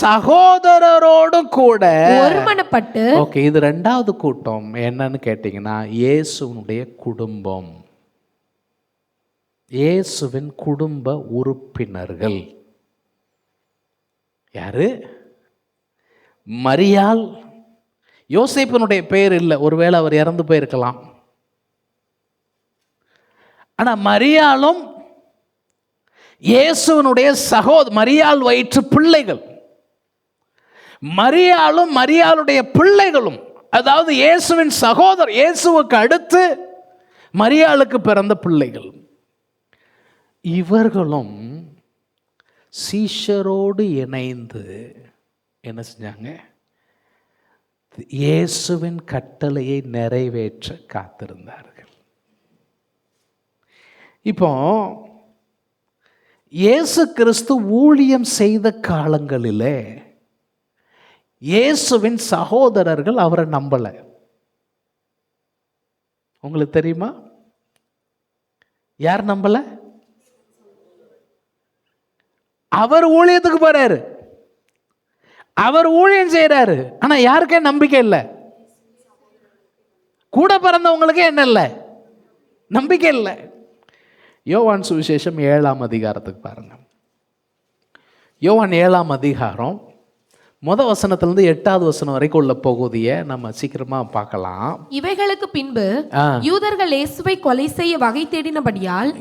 சகோதரரோடும் கூட
ஒருமனப்பட்டு.
ஓகே, இது ரெண்டாவது கூட்டம். என்னன்னு கேட்டீங்கன்னா இயேசுவினுடைய குடும்பம், இயேசுவின் குடும்ப உறுப்பினர்கள். யாரு? மரியாள். யோசேப்பினுடைய பெயர் இல்லை, ஒருவேளை அவர் இறந்து போயிருக்கலாம். ஆனா மரியாளும் இயேசுவினுடைய மரியாள் வயிற்று பிள்ளைகள். மரியாளும் மரியாளுடைய பிள்ளைகளும், அதாவது இயேசுவின் சகோதரர், இயேசுவுக்கு அடுத்து மரியாளுக்கு பிறந்த பிள்ளைகள். இவர்களும் சீஷரோடு இணைந்து என்ன செஞ்சாங்க? இயேசுவின் கட்டளையை நிறைவேற்ற காத்திருந்தார்கள். இப்போ இயேசு கிறிஸ்து ஊழியம் செய்த காலங்களிலே இயேசுவின் சகோதரர்கள் அவரை நம்பல. உங்களுக்கு தெரியுமா? யார் நம்பல? அவர் ஊழியத்துக்கு போறாரு, அவர் ஊழியம் செய்யறாரு. ஆனா யாருக்கே நம்பிக்கை இல்லை. கூட பிறந்தவங்களுக்கே என்ன இல்லை? நம்பிக்கை இல்லை. யோவான் சுவிசேஷம் 7ஆம் அதிகாரத்துக்கு பாருங்க. யோவான் 7ஆம் அதிகாரம் முதல் வசனத்திலிருந்து 8வது வசனம் வரைக்கும் உள்ள பகுதியை நம்ம சீக்கிரமா பார்க்கலாம்.
இவைகளுக்கு பின்பு யூதர்கள் இயேசுவை கொலை செய்ய வகை தேடினபடியால்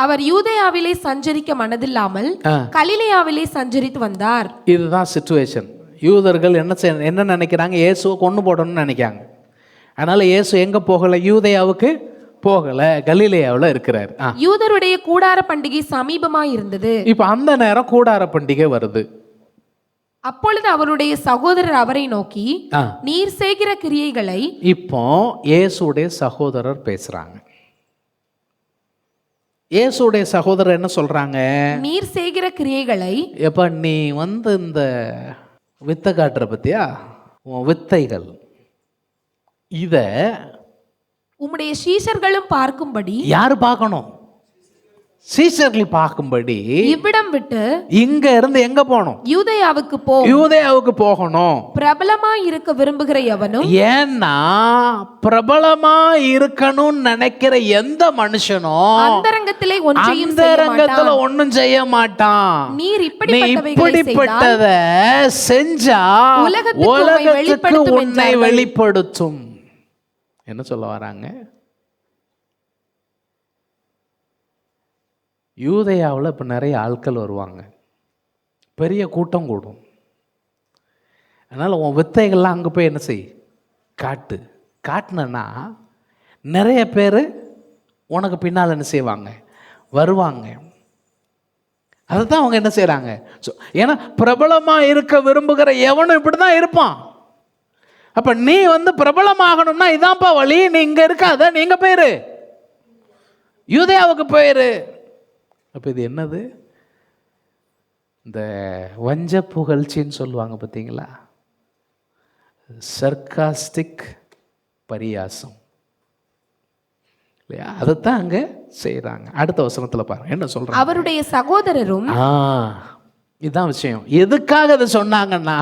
அவர் யூதேயாவிலே சஞ்சரிக்க மனதில்லாமல் கலிலேயாவிலே சஞ்சரித்து வந்தார்.
இதுதான் சிச்சுவேஷன். யூதர்கள் என்ன நினைக்கிறாங்க? இயேசுவை கொண்டு போடணும்னு நினைக்காங்க. அதனால இயேசு எங்க போகல? யூதேயாவுக்கு போகல, கலிலேயாவில் இருக்கிறார்.
யூதருடைய கூடார பண்டிகை சமீபமாய் இருந்தது.
இப்ப அந்த நேரம் கூடார பண்டிகை வருது.
அப்பொழுது அவருடைய சகோதரர் அவரை நோக்கி, நீர் செய்கிற கிரியைகளை.
இப்போ இயேசுடைய சகோதரர் பேசுறாங்க. இயேசுடைய சகோதரர் என்ன சொல்றாங்க?
நீர் செய்கிற கிரியைகளை.
எப்ப நீ இந்த வித்தை காட்டுற பத்தியா, வித்தைகள், இத
உம்முடைய சீஷர்களும் பார்க்கும்படி.
யாரு பார்க்கணும்? சீஷர்கள் பார்க்கும்படி
இவ்விடம் விட்டு
இங்க இருந்து எங்க போகணும்?
யூதேயாவுக்கு போ.
யூதேயாவுக்கு போகணும்.
பிரபலமாய் இருக்க விரும்புகிற எவனும்,
ஏன்னா பிரபலமா இருக்கணும்னு நினைக்கிற எந்த மனுஷனும்
அந்தரங்கத்திலே ஒன்றையும்
அந்தரங்கத்துல ஒண்ணும் செய்ய மாட்டான்.
நீர்
நீ
இப்படிப்பட்டவைகளை
இப்படிப்பட்டத செஞ்சா உலகத்துக்கு உன்னை வெளிப்படுத்தும். என்ன சொல்ல வராங்க? யூதேயாவில் இப்போ நிறைய ஆட்கள் வருவாங்க, பெரிய கூட்டம் கூடும். அதனால் உன் வித்தைகள்லாம் அங்கே போய் என்ன செய், காட்டு. காட்டினா நிறைய பேர் உனக்கு பின்னால் என்ன செய்வாங்க, வருவாங்க. அதை தான் அவங்க என்ன செய்கிறாங்க. ஏன்னா பிரபலமாக இருக்க விரும்புகிற எவனும் இப்படி தான் இருப்பான். அப்போ நீ பிரபலமாகணும்னா இதான்ப்பா வழி. நீ இங்கே இருக்காத, நீங்க போயிரு, யூதேயாவுக்கு போயிரு. அப்போ இது என்னது? இந்த வஞ்ச புகழ்ச்சின்னு சொல்லுவாங்க பார்த்தீங்களா, சர்க்காஸ்டிக் பரியாசம் இல்லையா? அதைத்தான் அங்கே செய்கிறாங்க. அடுத்த வசனத்தில் பாருங்க என்ன சொல்கிறாங்க. அவருடைய
சகோதரரும்,
இதுதான் விஷயம். எதுக்காக அதை சொன்னாங்கன்னா,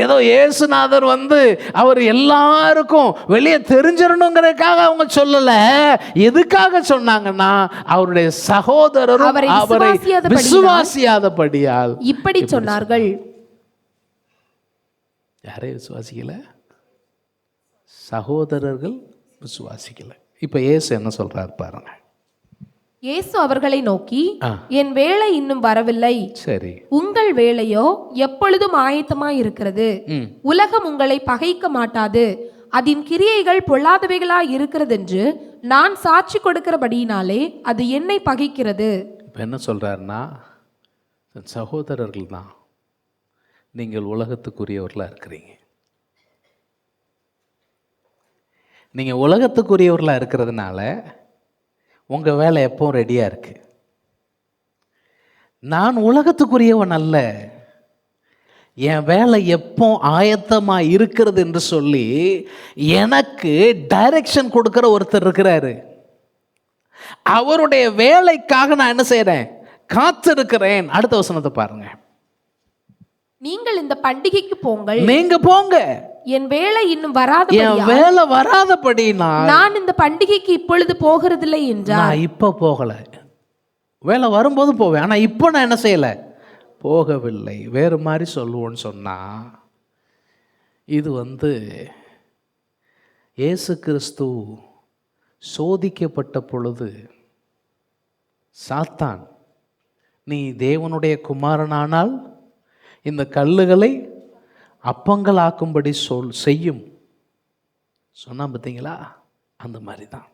ஏதோ இயேசுநாதர் அவர் எல்லாருக்கும் வெளியே தெரிஞ்சிடணுங்கிறதுக்காக அவங்க சொல்லல. எதுக்காக சொன்னாங்கன்னா, அவருடைய சகோதரரும் அவரை விசுவாசியாதபடியால்
இப்படி சொன்னார்கள்.
யாரையும் விசுவாசிக்கல, சகோதரர்கள் விசுவாசிக்கல. இப்ப இயேசு என்ன சொல்றாரு பாருங்க.
இயேசு அவர்களை நோக்கி, என் வேளை இன்னும் வரவில்லை,
சரி,
உங்கள் வேளையோ எப்பொழுதும் ஆயத்தமாய் இருக்கிறது. உலகம் உங்களை பகைக்க மாட்டாது, அதன் கிரியைகள் பொல்லாதவைகளாய் இருக்கிறது என்று நான் சாட்சி கொடுக்கிறபடியினாலே அது என்னை பகைக்கிறது.
இப்ப என்ன சொல்றாருன்னா, சகோதரர்கள் தான் நீங்கள் உலகத்துக்குரியவர்களா இருக்கிறீங்க. நீங்க உலகத்துக்குரியவர்களா இருக்கிறதுனால உங்கள் வேலை எப்பவும் ரெடியாக இருக்கு. நான் உலகத்துக்குரியவன் அல்ல, என் வேலை எப்போ ஆயத்தமாக இருக்கிறது என்று சொல்லி எனக்கு டைரக்ஷன் கொடுக்குற ஒருத்தர் இருக்கிறாரு. அவருடைய வேலைக்காக நான் என்ன செய்கிறேன், காத்திருக்கிறேன். அடுத்த வசனத்தை பாருங்க.
நீங்கள் இந்த பண்டிகைக்கு போங்கள்,
நீங்க போங்க,
என் வேலை இன்னும்
வராதபடி
நான் இந்த பண்டிகைக்கு இப்பொழுது போகிறதில்லை என்றார்.
இப்ப போகல, வேலை வரும்போது போவேன், ஆனா இப்ப நான் என்ன செய்யல, போகவில்லை. வேறு மாதிரி சொல்லுவோன்னு சொன்னா, இது இயேசு கிறிஸ்து சோதிக்கப்பட்ட பொழுது சாத்தான், நீ தேவனுடைய குமாரனானால் இந்த கல்லுகளை அப்பங்கள் ஆக்கும்படி செய்யும் சொன்னா பார்த்தீங்களா? அந்த மாதிரி தான்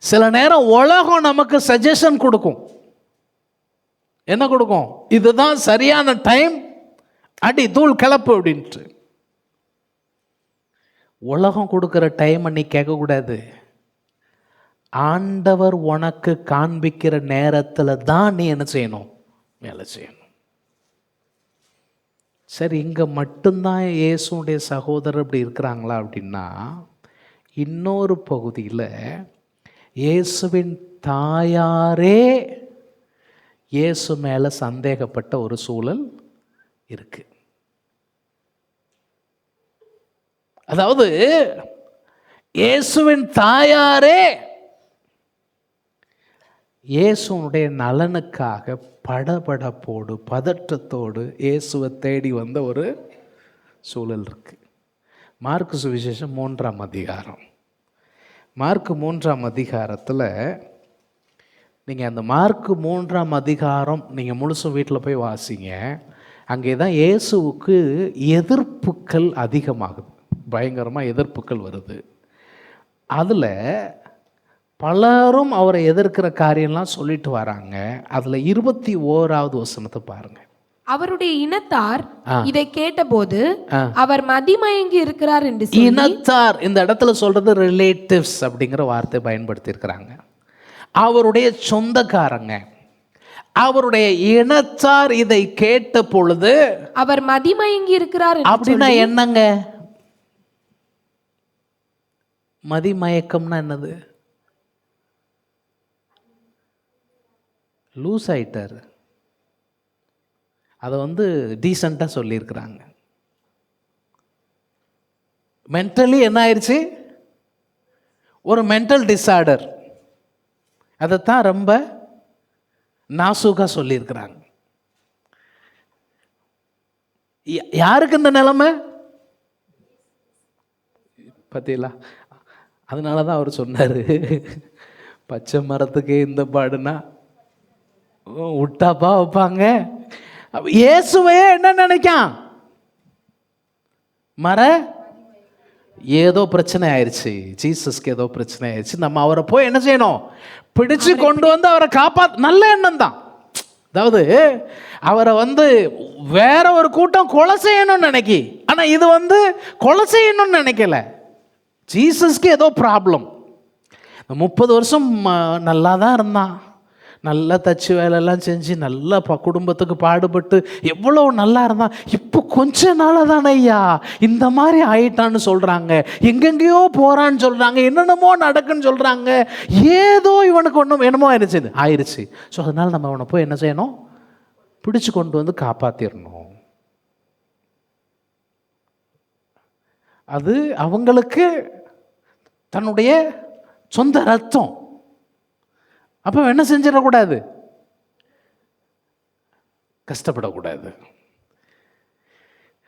சில நேரம் உலகம் நமக்கு சஜஷன் கொடுக்கும். என்ன கொடுக்கும்? இதுதான் சரியான டைம், அடி தூள் கிளப்பு அப்படின்ட்டு. உலகம் கொடுக்கிற டைம் நீ கேட்கக்கூடாது. ஆண்டவர் உனக்கு காண்பிக்கிற நேரத்தில் தான் நீ என்ன செய்யணும், வேலை செய்யணும். சரி, இங்கே மட்டும்தான் இயேசுடைய சகோதரர் இப்படி இருக்கிறாங்களா அப்படின்னா, இன்னொரு பகுதியில் இயேசுவின் தாயாரே இயேசு மேலே சந்தேகப்பட்ட ஒரு சூழல் இருக்கு. அதாவது இயேசுவின் தாயாரே இயேசுனுடைய நலனுக்காக படபடப்போடு பதற்றத்தோடு இயேசுவை தேடி வந்த ஒரு சூழல் இருக்கு. மார்க்கு சுவிசேஷம் 3ஆம் அதிகாரம். மார்க்கு 3ஆம் அதிகாரத்தில் நீங்கள் அந்த மார்க்கு 3ஆம் அதிகாரம் நீங்கள் முழுசும் வீட்டில் போய் வாசிங்க. அங்கே தான் இயேசுவுக்கு எதிர்ப்புக்கள் அதிகமாகுது, பயங்கரமாக எதிர்ப்புக்கள் வருது. அதில் பலரும் அவரை எதிர்க்கிற காரியம்லாம் சொல்லிட்டு வராங்க. அதில் 21வது வசனத்தை பாருங்க.
அவருடைய இனத்தார் இதை கேட்டபோது அவர் மதிமயங்கி இருக்கிறார் என்று சொல்லி,
இனத்தார் இந்த இடத்துல சொல்றது ரிலேட்டிவ்ஸ் அப்படிங்கிற வார்த்தை பயன்படுத்தி இருக்கிறாங்க. அவருடைய சொந்தக்காரங்க, அவருடைய இனத்தார் இதை கேட்ட பொழுது
அவர் மதிமயங்கி இருக்கிறார்
அப்படின்னா என்னங்க? மதிமயக்கம்னா என்னது? லூஸ் ஆயிட்டார். அதை வந்து டீசெண்டாக சொல்லியிருக்கிறாங்க. மென்டலி என்ன ஆயிடுச்சு? ஒரு மென்டல் டிஸார்டர். அதைத்தான் ரொம்ப நாசூக்கா சொல்லியிருக்கிறாங்க. யாருக்கு இந்த நிலைமை பார்த்தீங்களா? அதனால தான் அவர் சொன்னார், பச்சை மரத்துக்கே இந்த பாடுனா விட்டாப்பா வைப்பாங்க. இயேசுவையே என்ன நினைக்கான்? ஏதோ பிரச்சனை ஆயிடுச்சு, ஜீசஸ்க்கு ஏதோ பிரச்சனை ஆயிடுச்சு, நம்ம அவரை போய் என்ன செய்யணும்? பிடிச்சு கொண்டு வந்து அவரை காப்பாற்ற. நல்ல எண்ணம் தான். அதாவது அவரை வந்து வேற ஒரு கூட்டம் கொலை செய்யணும்னு நினைக்கி, ஆனா இது வந்து கொலை செய்யணும்னு நினைக்கல. ஜீசஸ்க்கு ஏதோ ப்ராப்ளம். 30 வருஷம் நல்லா தான் இருந்தான், நல்லா தச்சு வேலையெல்லாம் செஞ்சு நல்லா குடும்பத்துக்கு பாடுபட்டு எவ்வளோ நல்லா இருந்தான். இப்போ கொஞ்ச நாளாக தானே ஐயா இந்த மாதிரி ஆயிட்டான்னு சொல்கிறாங்க, எங்கெங்கேயோ போகிறான்னு சொல்கிறாங்க, என்னென்னமோ நடக்குன்னு சொல்கிறாங்க. ஏதோ இவனுக்கு ஒன்றும் என்னமோ ஆயிடுச்சு. ஸோ அதனால் நம்ம அவனை போய் என்ன செய்யணும்? பிடிச்சு கொண்டு வந்து காப்பாற்றிடணும். அது அவங்களுக்கு தன்னுடைய சொந்த ரத்தம். அப்போ என்ன செஞ்சிடக்கூடாது? கஷ்டப்படக்கூடாது.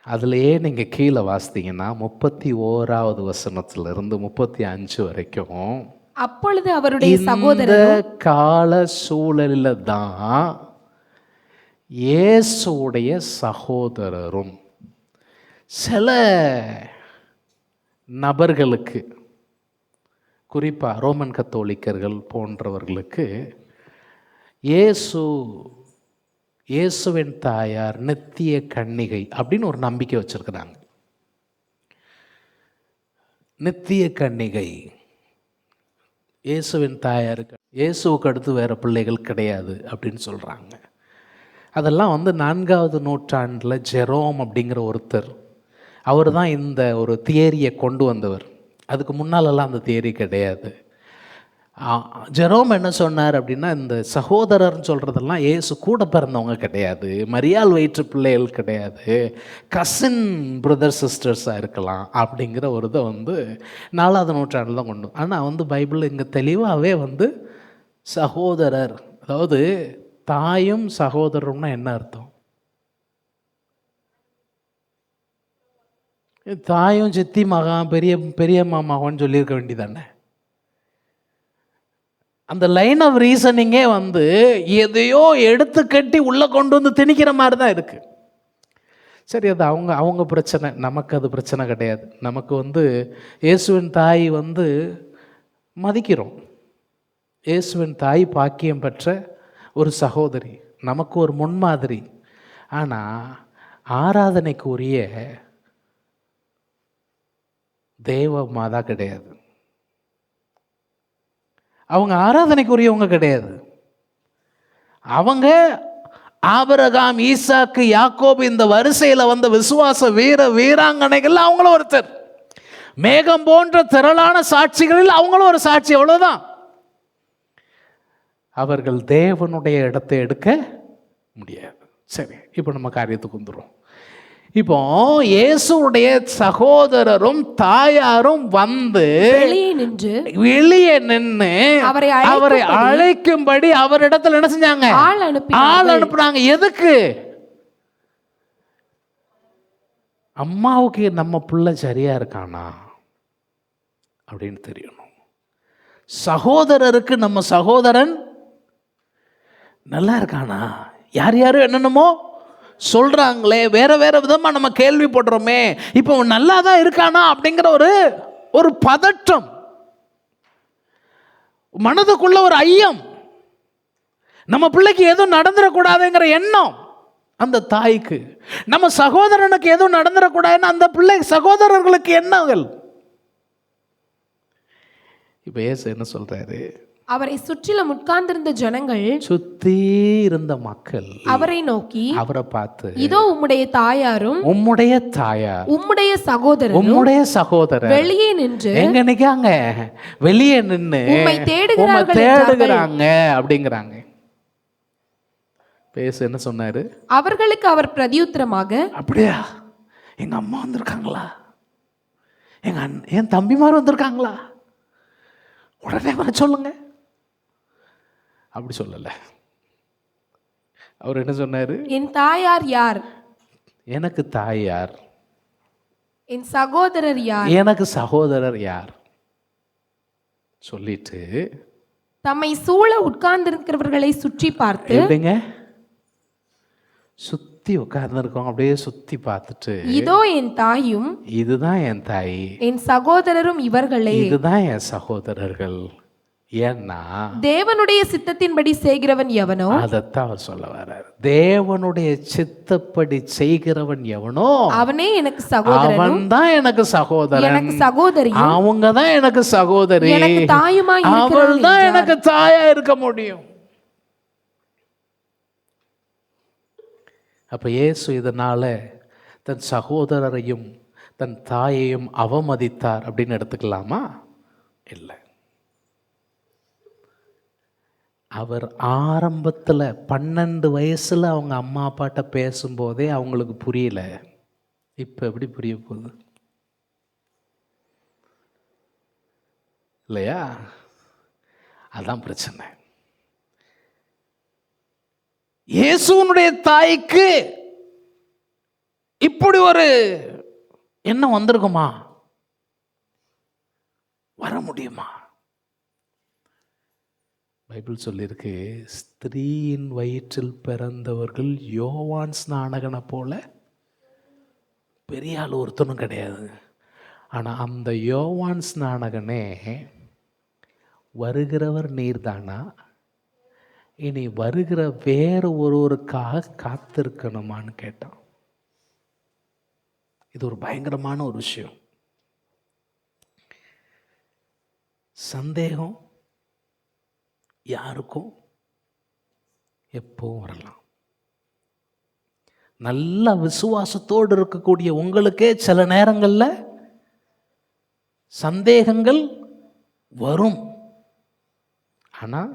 அதுலேயே நீங்கள் கீழே வாசித்தீங்கன்னா 31வது வசனத்திலிருந்து 35 வரைக்கும்,
அப்பொழுது அவருடைய சகோதரர்,
இந்த கால சூழலில் தான் இயேசுடைய சகோதரரும் சில நபர்களுக்கு, குறிப்பாக ரோமன் கத்தோலிக்கர்கள் போன்றவர்களுக்கு, இயேசுவின் தாயார் நித்திய கன்னிகை அப்படின்னு ஒரு நம்பிக்கை வச்சிருக்கிறாங்க. நித்திய கன்னிகை, இயேசுவின் தாயாருக்கு, இயேசுவுக்கு அடுத்து வேறு பிள்ளைகள் கிடையாது அப்படின்னு சொல்கிறாங்க. அதெல்லாம் வந்து 4வது நூற்றாண்டில் ஜெரோம் அப்படிங்கிற ஒருத்தர், அவர் தான் இந்த ஒரு தியரியை கொண்டு வந்தவர். அதுக்கு முன்னாலெல்லாம் அந்த தியரி கிடையாது. ஜெரோம் என்ன சொன்னார் அப்படின்னா, இந்த சகோதரர்னு சொல்கிறதெல்லாம் இயேசு கூட பிறந்தவங்க கிடையாது, மரியாள் வயிற்று பிள்ளைகள் கிடையாது, கசின் பிரதர் சிஸ்டர்ஸாக இருக்கலாம் அப்படிங்கிற ஒரு இதை வந்து 4வது நூற்றாண்டில் தான் கொண்டு. ஆனால் வந்து பைபிள் இங்கே தெளிவாகவே வந்து சகோதரர், அதாவது தாயும் சகோதரம்னா என்ன அர்த்தம்? தாயும் சித்தி மகன் பெரியம்மா மகன் சொல்லியிருக்க வேண்டியதானே. அந்த லைன் ஆஃப் ரீசனிங்கே வந்து எதையோ எடுத்து கட்டி உள்ளே கொண்டு வந்து திணிக்கிற மாதிரி தான் இருக்குது. சரி, அது அவங்க பிரச்சனை, நமக்கு அது பிரச்சனை கிடையாது. நமக்கு வந்து இயேசுவின் தாய் வந்து மதிக்கிறோம். இயேசுவின் தாய் பாக்கியம் பெற்ற ஒரு சகோதரி, நமக்கு ஒரு முன்மாதிரி. ஆனால் ஆராதனைக்குரிய தேவ மாதா கிடையாது, அவங்க ஆராதனைக்குரியவங்க கிடையாது. அவங்க ஆபிரகாம், ஈசாக்கு, யாக்கோபு இந்த வரிசையில் வந்த விசுவாச வீராங்கனைகள் அவங்களும் ஒருத்தர். மேகம் போன்ற திரளான சாட்சிகளில் அவங்களும் ஒரு சாட்சி, அவ்வளவுதான். அவர்கள் தேவனுடைய இடத்தை எடுக்க முடியாது. சரி, இப்போ நம்ம காரியத்துக்கு வந்துடும். இப்போ இயேசுடைய சகோதரரும் தாயாரும் வந்து வெளியே நின்று அவரை அழைக்கும்படி அவரிடத்துல என்ன செஞ்சாங்க? ஆள் அனுப்புனாங்க. எதுக்கு? அம்மாவுக்கு நம்ம பிள்ளை சரியா இருக்கானா அப்படின்னு தெரியணும். சகோதரருக்கு நம்ம சகோதரன் நல்லா இருக்கானா? யாரும் என்னென்னமோ சொல்றாங்களே, வேற வேற விதமா நம்ம கேள்விப்படுறோமே, இப்போ நல்லா தான் இருக்கானா அப்படிங்கிற ஒரு பதட்டம், மனதுக்குள்ள ஒரு ஐயம், நம்ம பிள்ளைக்கு எதுவும் நடந்துடக்கூடாதுங்கிற எண்ணம் அந்த தாய்க்கு, நம்ம சகோதரனுக்கு எதுவும் நடந்துடக்கூடாதுன்னு அந்த பிள்ளை சகோதரர்களுக்கு எண்ணங்கள். இப்ப இயேசு என்ன சொல்றாரு?
அவரை சுற்றிலும் உட்கார்ந்திருந்த ஜனங்கள்,
சுத்தி இருந்த மக்கள்
அவரை நோக்கி,
அவரை பார்த்து,
இதோ உம்முடைய தாயாரும்
உம்முடைய தாயார்,
உம்முடைய சகோதரர்,
உம்முடைய சகோதரர்
வெளியே நின்று,
எங்க நிக்காங்க? வெளியே நின்று
உம்மை தேடுகிறாங்க
அப்படிங்கிறாங்க. பேச என்ன சொன்னாரு?
அவர்களுக்கு அவர் பிரதியுத்தரமாக,
அப்படியா, எங்க அம்மா வந்திருக்காங்களா, என் தம்பிமார் வந்திருக்காங்களா, உடனே வர சொல்லுங்க. அப்படி சொல்லல. அவர் என்ன சொன்னாரு?
என் தாயார் யார்,
எனக்கு தாய் யார்,
என் சகோதரர் யார்,
எனக்கு சகோதரர் யார் சொல்லிட்டு
தம்மை சூழ உட்கார்ந்திருக்கிறவர்களை சுற்றி பார்த்து,
எப்படிங்க சுத்தி உட்கார்ந்துருக்கோம், அப்படியே சுத்தி பார்த்துட்டு,
இதோ என் தாயும்
இதுதான் என் தாய்,
என் சகோதரரும் இவர்களே,
இதுதான் என் சகோதரர்கள். ஏன்னா
தேவனுடைய சித்தத்தின்படி செய்கிறவன் எவனோ,
அதைத்தான் அவர் சொல்ல வர்றார். தேவனுடைய சித்தப்படி செய்கிறவன் எவனோ
அவனே எனக்கு சகோதரன்,
அவன் தான் எனக்கு சகோதரன்,
எனக்கு சகோதரி,
அவங்க தான் எனக்கு சகோதரி,
எனக்கு தாயுமா
அவள் தான் எனக்கு தாயா இருக்க முடியும். அப்ப இயேசு இதனால தன் சகோதரரையும் தன் தாயையும் அவமதித்தார் அப்படின்னு எடுத்துக்கலாமா? இல்லை. அவர் ஆரம்பத்தில் 12 வயசுல அவங்க அம்மா அப்பாட்ட பேசும்போதே அவங்களுக்கு புரியல. இப்போ எப்படி புரிய போகுது இல்லையா? அதான் பிரச்சனை. இயேசுனுடைய தாய்க்கு இப்படி ஒரு எண்ணம் வந்திருக்குமா? வர முடியுமா? பைபிள் சொல்லியிருக்கு, ஸ்திரீயின் வயிற்றில் பிறந்தவர்கள் யோவான் ஸ்நானகனை போல பெரிய ஆள் ஒருத்தனும் கிடையாது. ஆனால் அந்த யோவான் ஸ்நானகனே வருகிறவர் நீர்தானா, இனி வருகிற வேறு ஒருவருக்காக காத்திருக்கணுமான்னு கேட்டான். இது ஒரு பயங்கரமான ஒரு விஷயம். சந்தேகம் யாருக்கும் எப்பவும் வரலாம். நல்ல விசுவாசத்தோடு இருக்கக்கூடிய உங்களுக்கே சில நேரங்களில் சந்தேகங்கள் வரும். ஆனால்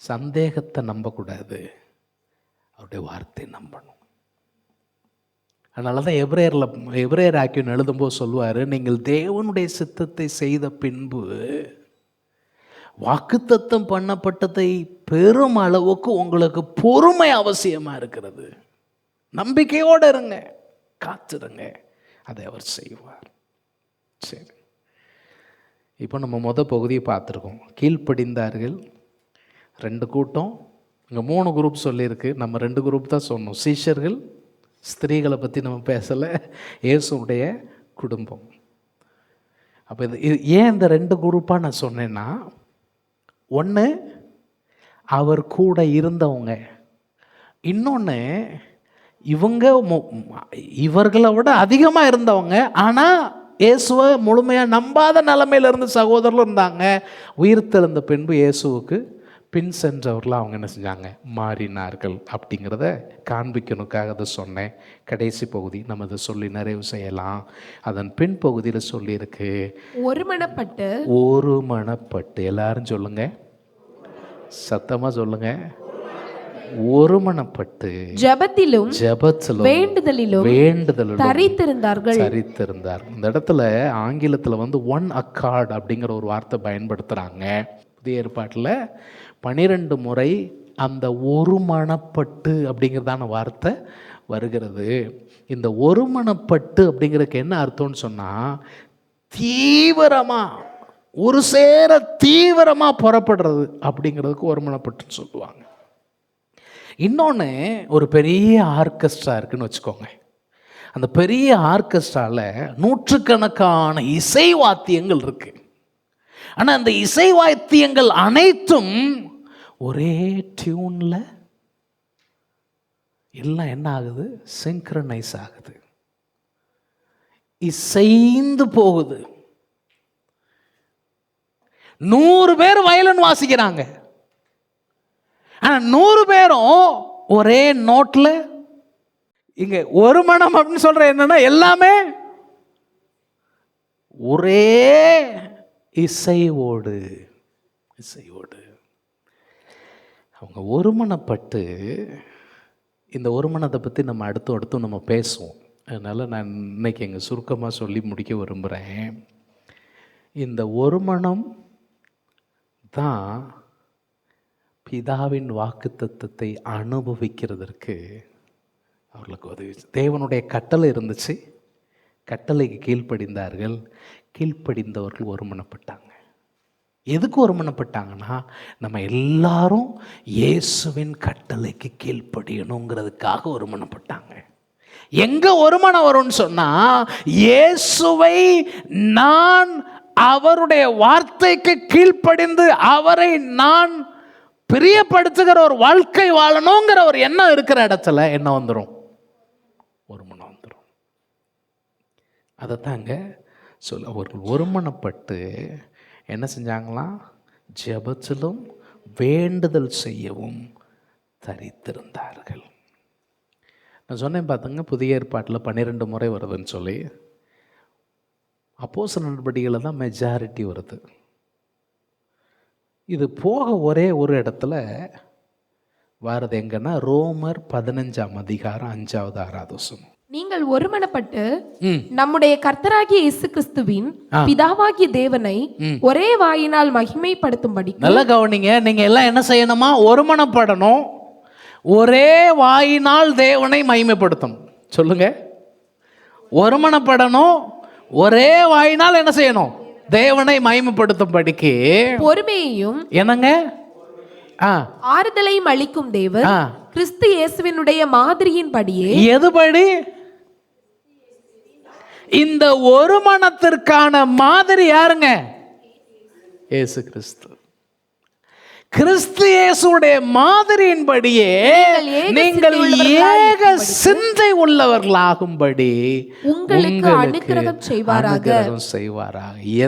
சந்தேகத்தை நம்பக்கூடாது, அவருடைய வார்த்தையை நம்பணும். அதனால தான் எபிரேயர் ஆக்கியோன் எழுதும்போது சொல்லுவார், நீங்கள் தேவனுடைய சித்தத்தை செய்த பின்பு வாக்குத்தத்தம் பண்ணப்பட்டதை பெரும் அளவுக்கு உங்களுக்கு பொறுமை அவசியமாக இருக்கிறது. நம்பிக்கையோடு இருங்க, காத்திருங்க, அதை அவர் செய்வார். சரி, இப்போ நம்ம பகுதியை பார்த்துருக்கோம். கீழ்ப்படிந்தார்கள் 2 கூட்டம். இங்கே 3 குரூப் சொல்லியிருக்கு, நம்ம 2 குரூப் தான் சொன்னோம். சீஷர்கள், ஸ்திரீகளை பற்றி நம்ம பேசலை, இயேசுடைய குடும்பம். அப்போ இது ஏன் இந்த 2 குரூப்பாக நான் சொன்னேன்னா, ஒன்று அவர் கூட இருந்தவங்க, இன்னொன்று இவர்களை விட அதிகமாக இருந்தவங்க, ஆனால் இயேசுவை முழுமையாக நம்பாத நிலைமையில் இருந்த சகோதரர்களும் இருந்தாங்க. உயிர்த்தெழுந்த பின்பு இயேசுவுக்கு பின் சென்றவர்களாக அவங்க என்ன செஞ்சாங்க, மாறினார்கள். அப்படிங்கிறத காண்பிக்கணுக்காக அதை சொன்னேன். கடைசி பகுதி நம்ம அதை சொல்லி நிறைவு செய்யலாம். அதன் பின் பகுதியில் சொல்லியிருக்கு, ஒருமனப்பட்டு எல்லாரும் சொல்லுங்க, சத்தமாக சொல்லுங்க, ஒருமனப்பட்டு ஜெபத்திலும் வேண்டுதலிலும் தரித்திருந்தார்கள். இந்த இடத்துல ஆங்கிலத்தில் ஒன் அக்கார்ட் அப்படிங்கிற ஒரு வார்த்தை பயன்படுத்துகிறாங்க. புதிய ஏற்பாட்டில் 12 முறை அந்த ஒருமனப்பட்டு அப்படிங்கிறதான வார்த்தை வருகிறது. இந்த ஒருமனப்பட்டு அப்படிங்கிறதுக்கு என்ன அர்த்தம்னு சொன்னால், தீவிரமாக ஒரு சேர தீவிரமாக புறப்படுறது அப்படிங்கிறதுக்கு ஒருமனப்பட்டுன்னு சொல்லுவாங்க. இன்னொன்று, ஒரு பெரிய ஆர்கெஸ்ட்ரா இருக்குன்னு வச்சுக்கோங்க. அந்த பெரிய ஆர்கெஸ்ட்ராவில் நூற்றுக்கணக்கான இசை வாத்தியங்கள் இருக்குது. ஆனால் அந்த இசை வாத்தியங்கள் அனைத்தும் ஒரே டியூனில் எல்லாம் என்ன ஆகுது, சிங்க்ரனைஸ் ஆகுது, இசைந்து போகுது. 100 பேர் வயலின் வாசிக்கிறாங்க, ஆனால் 100 பேரும் ஒரே நோட்டில். இங்கே ஒரு மனம் அப்படின்னு சொல்ற என்னன்னா, எல்லாமே ஒரே இசையோடு. அவங்க ஒருமனப்பட்டு, இந்த ஒருமனத்தை பற்றி நம்ம அடுத்து நம்ம பேசுவோம். அதனால் நான் இன்னைக்கு எங்கள் சுருக்கமாக சொல்லி முடிக்க விரும்புகிறேன். இந்த ஒருமனம் தான் பிதாவின் வாக்குத்தத்தத்தை அனுபவிக்கிறதற்கு அவர்களுக்கு உதவி. தேவனுடைய கட்டளை இருந்துச்சு, கட்டளைக்கு கீழ்ப்படிந்தார்கள், கீழ்ப்படிந்தவர்கள் ஒருமனப்பட்டாங்க. எதுக்கு ஒருமனப்பட்டாங்கன்னா, நம்ம எல்லாரும் இயேசுவின் கட்டளைக்கு கீழ்ப்படியணுங்கிறதுக்காக ஒருமனப்பட்டாங்க. எங்க ஒருமனம் வரும்னு சொன்னா, இயேசுவை நான் அவருடைய வார்த்தைக்கு கீழ்ப்படிந்து அவரை நான் பிரியப்படுத்துகிற ஒரு வாழ்க்கை வாழணுங்கிற ஒரு எண்ணம் இருக்கிற இடத்துல என்ன வந்துடும்? ஒருமனம் வந்துடும். அதைத்தாங்க சொல்ல, அவர்கள் ஒருமனப்பட்டு என்ன செஞ்சாங்களாம்? ஜெபத்திலும் வேண்டுதல் செய்யவும் தரித்திருந்தார்கள். நான் சொன்னேன் பார்த்துங்க, புதிய ஏற்பாட்டில் 12 முறை வருதுன்னு சொல்லி. அப்போஸ்தலர் நடவடிக்கைகளில் தான் மெஜாரிட்டி வருது. இது போக ஒரே ஒரு இடத்துல வாரது எங்கன்னா, ரோமர் 15ஆம் அதிகாரம் 5வது 6வது வசனம்.
நீங்கள் ஒருமனப்பட்டு நம்முடைய கர்த்தராகிய இயேசு கிறிஸ்துவின் பிதாவாகிய தேவனை ஒரே வாயினால் மகிமைப்படுத்தும்படி. நல்லா
கவனிங்க, நீங்க எல்லாம் என்ன செய்யணுமா? ஒருமனப்படணும், ஒரே வாயினால் தேவனை மகிமைப்படுத்தணும். சொல்லுங்க, ஒருமனப்படணும், ஒரே வாயினால் என்ன செய்யணும்? தேவனை மகிமைப்படுத்தும்படிக்கு பொறுமையையும் என்னங்க
ஆறுதலையும் அளிக்கும் தேவன் கிறிஸ்து இயேசுவினுடைய மாதிரியின்படியே. எதுபடி?
இந்த ஒருமனத்திற்கான மாதிரி யாருங்க? இயேசு கிறிஸ்து. கிறிஸ்து இயேசுடைய மாதிரியின்படியே நீங்கள் ஏக சிந்தை உள்ளவர்களாகும்படி உங்களுக்கு அனுக்கிரகம் செய்வாராக.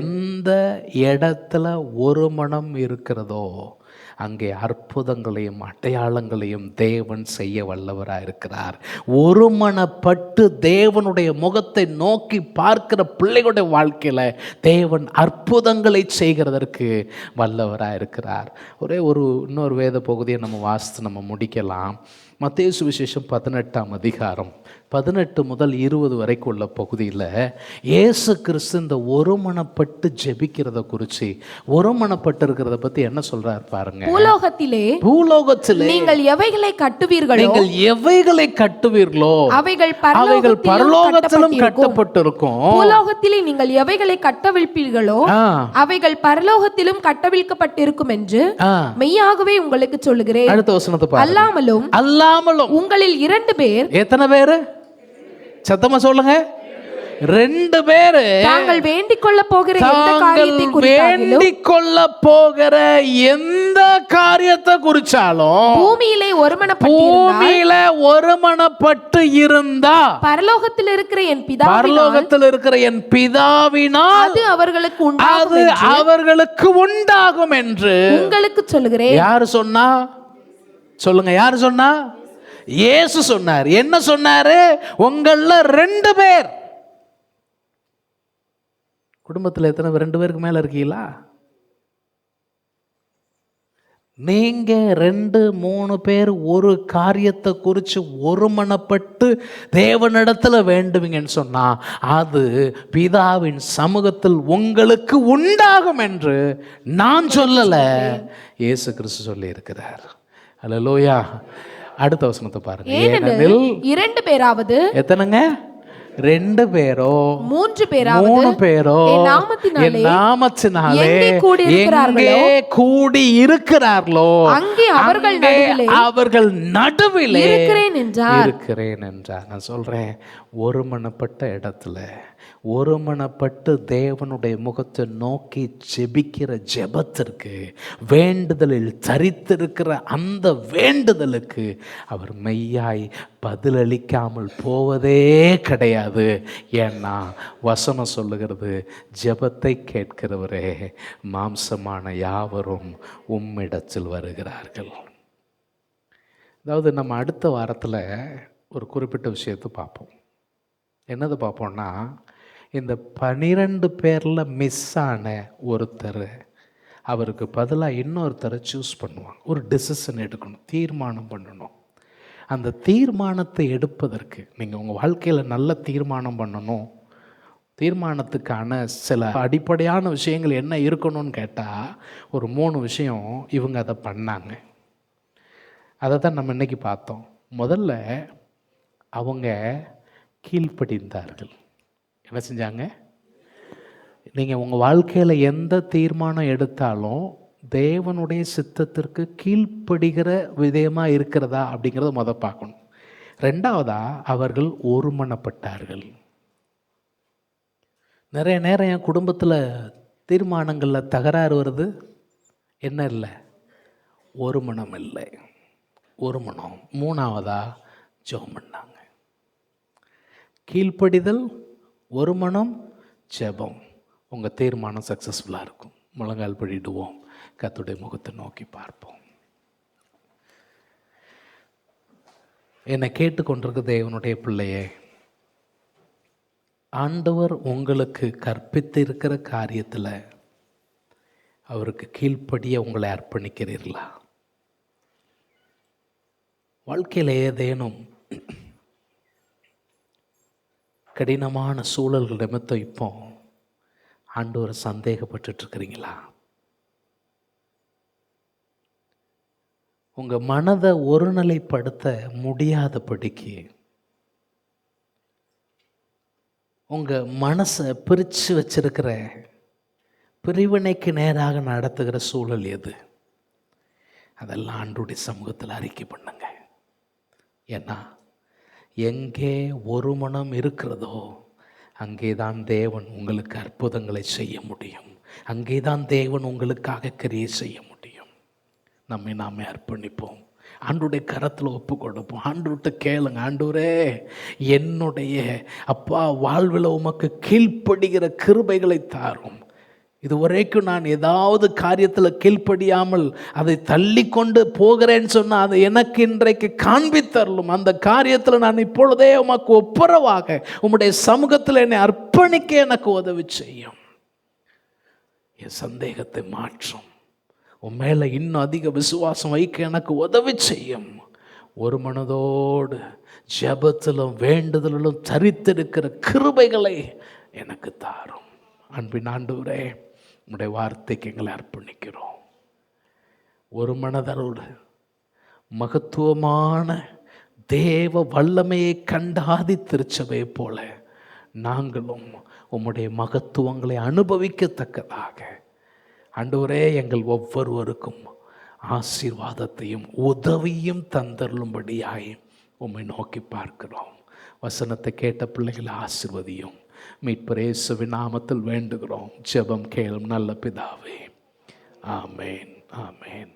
எந்த இடத்துல ஒரு மனம் இருக்கிறதோ அங்கே அற்புதங்களையும் அடையாளங்களையும் தேவன் செய்ய வல்லவராக இருக்கிறார். ஒருமனப்பட்டு தேவனுடைய முகத்தை நோக்கி பார்க்கிற பிள்ளைகளுடைய வாழ்க்கையில் தேவன் அற்புதங்களை செய்கிறதற்கு வல்லவராக இருக்கிறார். இன்னொரு வேத பகுதியை நம்ம வாசித்து நம்ம முடிக்கலாம். மத்தேயு சுவிசேஷம் 18ஆம் அதிகாரம் 18 முதல் 20 வரைக்கும் உள்ள பகுதியில் இயேசு கிறிஸ்து இந்த ஒருமனப்பட்டு ஜெபிக்கிறத குறித்து, ஒருமனப்பட்டு இருக்கிறத பற்றி என்ன சொல்றார் பாருங்க. பூலோகத்திலே நீங்கள் எவைகளை கட்டுவீர்களோ அவைகள் பரலோகத்திலும் கட்டப்பட்டிருக்கும். பூலோகத்திலே நீங்கள் எவைகளை கட்டவிழ்ப்பீர்களோ அவைகள் பரலோகத்திலும் கட்டவிழ்க்கப்பட்டிருக்கும் என்று மெய்யாகவே உங்களுக்கு சொல்லுகிறேன். அடுத்த வசனத்தை பாருங்க. அல்லாமலும் உங்களில் 2 பேர். எத்தனை பேரு? சத்தமா சொல்லுங்க. 2 பேரு தாங்கள் வேண்டிக் கொள்ள போகிற எந்த காரியத்தை குறிச்சாலும் பூமியிலே ஒருமனப்பட்டு இருந்தா பரலோகத்தில் இருக்கிற என் பிதாவினால் அது அவர்களுக்கு உண்டாகும் என்று உங்களுக்கு சொல்லுகிறேன். யாரு சொன்னா? சொல்லுங்க, யாரு சொன்னா? இயேசு சொன்னார். என்ன சொன்னாரு? உங்கள 2 பேர். குடும்பத்தில் எத்தனை 2 பேருக்கு மேல இருக்கீங்களா? நீங்க 2-3 பேர் ஒரு காரியத்தை குறித்து ஒருமனப்பட்டு தேவனிடத்துல வேண்டுவீங்கன்னு சொன்னா அது பிதாவின் சமூகத்தில் உங்களுக்கு உண்டாகும் என்று நான் சொல்லல, இயேசு கிறிஸ்து சொல்லி இருக்கிறார். அல்லேலூயா. அடுத்த வசனத்தை பாருங்க. ஏனெனில் 2 பேராவது. எத்தனைங்க? 2 பேரோ 3 பேரோ என் நாமத்தினாலே எங்கே கூடி இருக்கிறார்களோ அங்கே அவர்கள் நடுவிலே இருக்கிறேன் என்றார். நான் சொல்றேன், ஒருமனப்பட்ட இடத்துல ஒருமனப்பட்டு தேவனுடைய முகத்தை நோக்கி ஜெபிக்கிற ஜெபத்திற்கு, வேண்டுதலில் தரித்திருக்கிற அந்த வேண்டுதலுக்கு அவர் மெய்யாய் பதிலளிக்காமல் போவதே கிடையாது. ஏன்னா வசனம் சொல்லுகிறது, ஜெபத்தை கேட்கிறவரே மாம்சமான யாவரும் உம்மிடத்தில் வருகிறார்கள். அதாவது நம்ம அடுத்த வாரத்தில் ஒரு குறிப்பிட்ட விஷயத்தை பார்ப்போம். என்னது பார்ப்போம்னா, இந்த 12 பேரில் மிஸ் ஆன ஒருத்தர் அவருக்கு பதிலாக இன்னொருத்தரை சூஸ் பண்ணுவாங்க. ஒரு டெசிஷன் எடுக்கணும், தீர்மானம் பண்ணணும். அந்த தீர்மானத்தை எடுப்பதற்கு நீங்கள் உங்கள் வாழ்க்கையில் நல்ல தீர்மானம் பண்ணணும். தீர்மானத்துக்கான சில அடிப்படையான விஷயங்கள் என்ன இருக்கணும்னு கேட்டால் ஒரு 3 விஷயம் இவங்க அதை பண்ணாங்க. அதை தான் நம்ம இன்றைக்கி பார்த்தோம். முதல்ல அவங்க கீழ்ப்படிந்தார்கள். என்ன செஞ்சாங்க? நீங்கள் உங்கள் வாழ்க்கையில் எந்த தீர்மானம் எடுத்தாலும் தேவனுடைய சித்தத்திற்கு கீழ்ப்படுகிற விதமாக இருக்கிறதா அப்படிங்கிறத பார்க்கணும். ரெண்டாவதாக அவர்கள் ஒருமனப்பட்டார்கள். நிறைய நேரம் என் குடும்பத்தில் தீர்மானங்களில் தகராறு வருது. என்ன இல்லை? ஒரு மனம் இல்லை, ஒரு மனம். மூணாவதாக ஜெபம் பண்ணாங்க. கீழ்ப்படிதல், ஒரு மனம், ஜெபம். உங்கள் தீர்மானம் சக்ஸஸ்ஃபுல்லாக இருக்கும். முழங்கால் படிடுவோம், கர்த்தருடைய முகத்தை நோக்கி பார்ப்போம். என்னை கேட்டுக்கொண்டிருக்க தேவனுடைய பிள்ளையே, ஆண்டவர் உங்களுக்கு கற்பித்திருக்கிற காரியத்தில் அவருக்கு கீழ்ப்படிய உங்களை அர்ப்பணிக்கிறீர்களா? வாழ்க்கையில் ஏதேனும் கடினமான சூழல்கள் நிமித்தம் இப்போ ஆண்டவரை சந்தேகப்பட்டுருக்கிறீங்களா? உங்கள் மனதை ஒருநிலைப்படுத்த முடியாதபடிக்கு உங்கள் மனசை பிரித்து வச்சிருக்கிற பிரிவினைக்கு நேராக நடத்துகிற சூழல் எது? அதெல்லாம் ஆண்டவருடைய சமூகத்தில் அறிக்கை பண்ணுங்க. ஏன்னா எங்கே ஒரு மனம் இருக்கிறதோ அங்கே தான் தேவன் உங்களுக்கு அற்புதங்களை செய்ய முடியும். அங்கே தான் தேவன் உங்களுக்காக கிரியை செய்ய முடியும். நம்மை நாமே அர்ப்பணிப்போம், ஆண்டவருடைய கரத்தில் ஒப்பு கொடுப்போம். ஆண்டவர்கிட்ட கேளுங்க, ஆண்டவரே என்னுடைய அப்பா வாழ்வில் உமக்கு கீழ்ப்படுகிற கிருபைகளை தாரும். இது வரைக்கும் நான் ஏதாவது காரியத்தில் கீழ்ப்படியாமல் அதை தள்ளி கொண்டு போகிறேன்னு சொன்னால் அதை எனக்கு இன்றைக்கு காண்பித்தரலும். அந்த காரியத்தில் நான் இப்பொழுதே உமக்கு ஒப்புரவாக உம்முடைய சமூகத்தில் என்னை அர்ப்பணிக்க எனக்கு உதவி செய்யும். என் சந்தேகத்தை மாற்றும். உன் மேலே இன்னும் அதிக விசுவாசம் வைக்க எனக்கு உதவி செய்யும். ஒரு மனதோடு ஜெபத்திலும் வேண்டுதலிலும் தரித்திருக்கிற கிருபைகளை எனக்கு தாரும். அன்பின் ஆண்டவரே, உம்முடைய வார்த்தைக்கு எங்களை அர்ப்பணிக்கிறோம். ஒரு மனதோடு மகத்துவமான தேவ வல்லமையை கண்டாதி திருச்சபை போல நாங்களும் உம்முடைய மகத்துவங்களை அனுபவிக்கத்தக்கதாக ஆண்டவரே எங்கள் ஒவ்வொருவருக்கும் ஆசீர்வாதத்தையும் உதவியும் தந்தருளும்படியாய் உம்மை நோக்கி பார்க்கிறோம். வசனத்தை கேட்ட பிள்ளைகளை ஆசீர்வதியும். மீட்பர் இயேசுவின் நாமத்தில் வேண்டுகிறோம். ஜெபம் கேளும் நல்ல பிதாவே. ஆமேன், ஆமேன்.